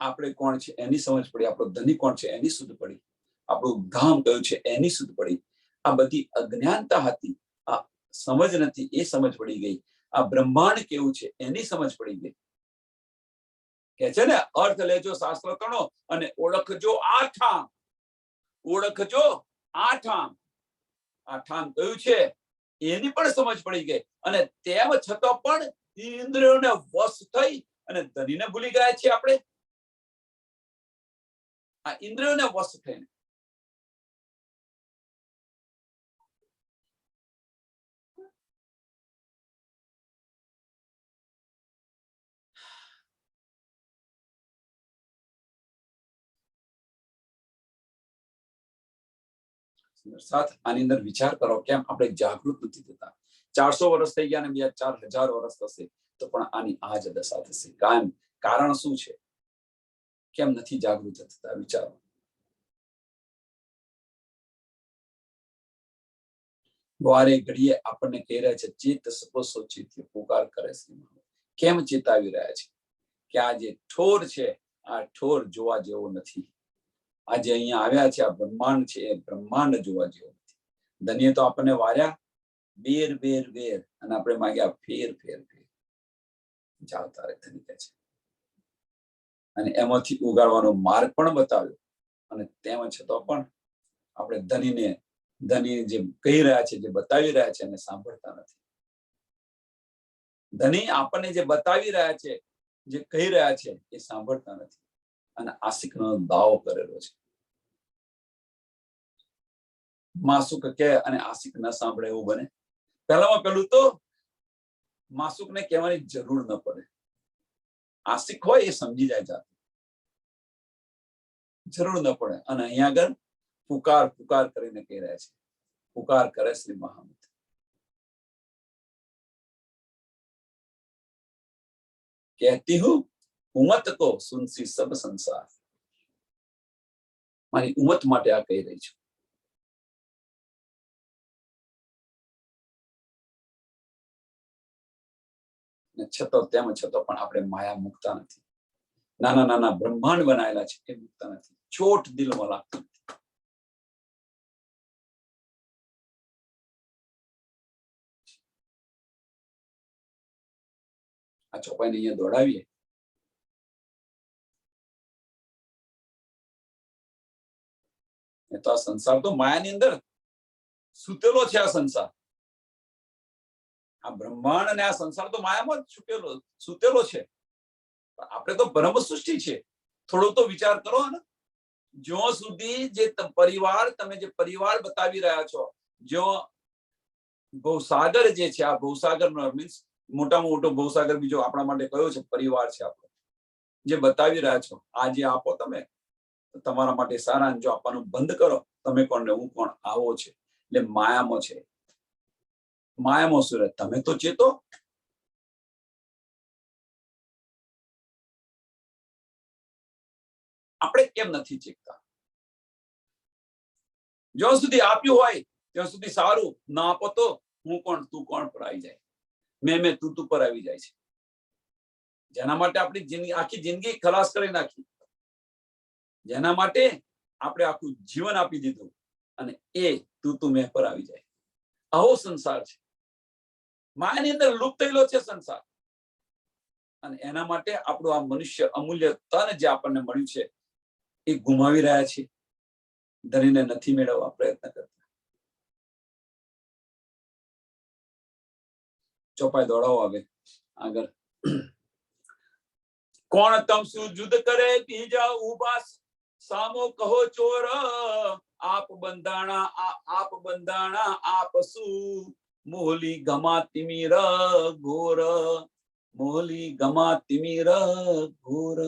આપણે કોણ છે એની સમજ પડી, આપણો ધની કોણ છે એની શુદ્ધ પડી, આપણું ધામ કયું છે એની શુદ્ધ પડી. આ બધી અજ્ઞાનતા હતી, આ સમજ નથી એ સમજ પડી ગઈ. આ બ્રહ્માંડ કેવું છે એની સમજ પડી ગઈ. કે છે ને, અર્થ લેજો શાસ્ત્ર તણો અને ઓળખજો આઠામ. ઓળખજો આઠામ. આઠામ કયું છે એની પણ સમજ પડી ગઈ. અને તેમ છતાં પણ ઇન્દ્રિયોને વશ થઈ અને ધનીને ભૂલી ગયા છીએ આપણે. આ ઇન્દ્રિયોને વશ થઈને સાથ આની અંદર વિચાર કરો, કેમ આપણે જાગૃત નથી થતા? 400 વર્ષ થઈ ગયા ને બીજા 4000 વર્ષ થશે તો પણ આની આ જ દશા થશે. કારણ શું છે? કેમ નથી જાગૃત થતા? વિચારો. વારે ઘડીએ આપણને કહી રહ્યા છે ચેત સકો સોચિત પુકાર કરે છે. કેમ ચેતાવી રહ્યા છે કે આ જે ઠોર છે આ ઠોર જોવા જેવો નથી. આજે અહીંયા આવ્યા છે આ બ્રહ્માંડ છે એ બ્રહ્માંડ જોવા જેવો નથી. ધન્ય તો આપણને વાર્યા બેર બેર બેર અને આપણે માંગ્યા ફેર ફેર ફેર. જાવ તારે ધની કહે છે, અને એમાંથી ઉગાડવાનો માર્ગ પણ બતાવ્યો. અને તેમ છતાં પણ આપણે ધની જે કહી રહ્યા છે, જે બતાવી રહ્યા છે એને સાંભળતા નથી. ધની આપણને જે બતાવી રહ્યા છે, જે કહી રહ્યા છે એ સાંભળતા નથી, અને આશિકનો દાવો કરેલો છે. માસુક કે અને આશિક ન સાંભળે એવું બને? પહેલામાં પહેલું તો માસુકને કહેવાની જરૂર ન પડે. આશિક હોય એ સમજી જાય જાતે, જરૂર ન પડે. અને અહીંયા આગળ પુકાર પુકાર કરીને કહી રહ્યા છે, પુકાર કરે શ્રી મહામૂર્તિ. कहती हूँ उमत को सुनसी सब संसार। મારી ઉમત માટે આ કહી રહી છું. છતો તેમ છતો પણ આપણે માયા મુકતા નથી. નાના નાના બ્રહ્માંડ બનાયેલા છે એ મુકતા નથી. ચોટ દિલમાં લાગતી નથી. આ ચોપાઈને અહીંયા દોડાવીએ તો આ સંસાર તો માયાની અંદર સૂતેલો છે. આ સંસાર, આ બ્રહ્માંડ અને આ સંસાર તો માયામાં જ સૂતેલો છે. આપણે તો બ્રહ્મ સૃષ્ટિ છે. થોડો તો વિચાર કરો ને. જ્યાં સુધી જે પરિવાર, તમે જે પરિવાર બતાવી રહ્યા છો, જો ભવસાગર જે છે, આ ભવસાગર મીન્સ મોટામાં મોટો ભવસાગર બીજો આપણા માટે કયો છે? પરિવાર છે આપણો. જે બતાવી રહ્યા છો, આ જે આપો તમે તમારા માટે સારા. જો આપવાનું બંધ કરો, તમે કોણ ને હું કોણ, આવો છે. એટલે માયામાં છે. માયામાં શું રહે? તમે તો ચેતો. આપણે કેમ નથી ચેતતા? જ્યાં સુધી આપ્યું હોય ત્યાં સુધી સારું. ના આપો તો હું કોણ તું કોણ પર આવી જાય. મેં તું પર આવી જાય છે. જેના માટે આપણી જિંદગી, આખી જિંદગી ખલાસ કરી નાખી, જેના માટે આપણે આખું જીવન આપી દીધું, અને એ તું મેં પર આવી જાય. આવો સંસાર છે. માયાની અંદર લુપ્ત થયેલો છે સંસાર. અને એના માટે આપણું આ મનુષ્ય અમૂલ્ય તન જે આપણને મળ્યું છે એ ગુમાવી રહ્યા છે. ધરીને નથી મેળવવા પ્રયત્ન કરતા. ચોપાઈ દોડાવો આવે આગળ. કોણ તમ શું જુદ કરે બીજા ઉભા સામો કહો ચોર. આપ બંધાણા આપ શું મોહલી ગમા તિમિર ઘોર. મોહલી ગમા તિમિર ઘોર.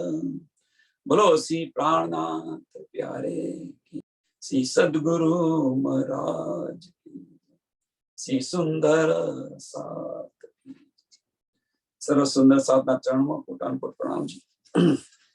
બોલો શ્રી પ્રાણનાથ પ્યારે કી, શ્રી સદગુરુ મહારાજ કી, શ્રી સુંદર સાત. સરસ સુંદર સાતના ચરણમાં કોટાન કોટ પ્રણામ છે.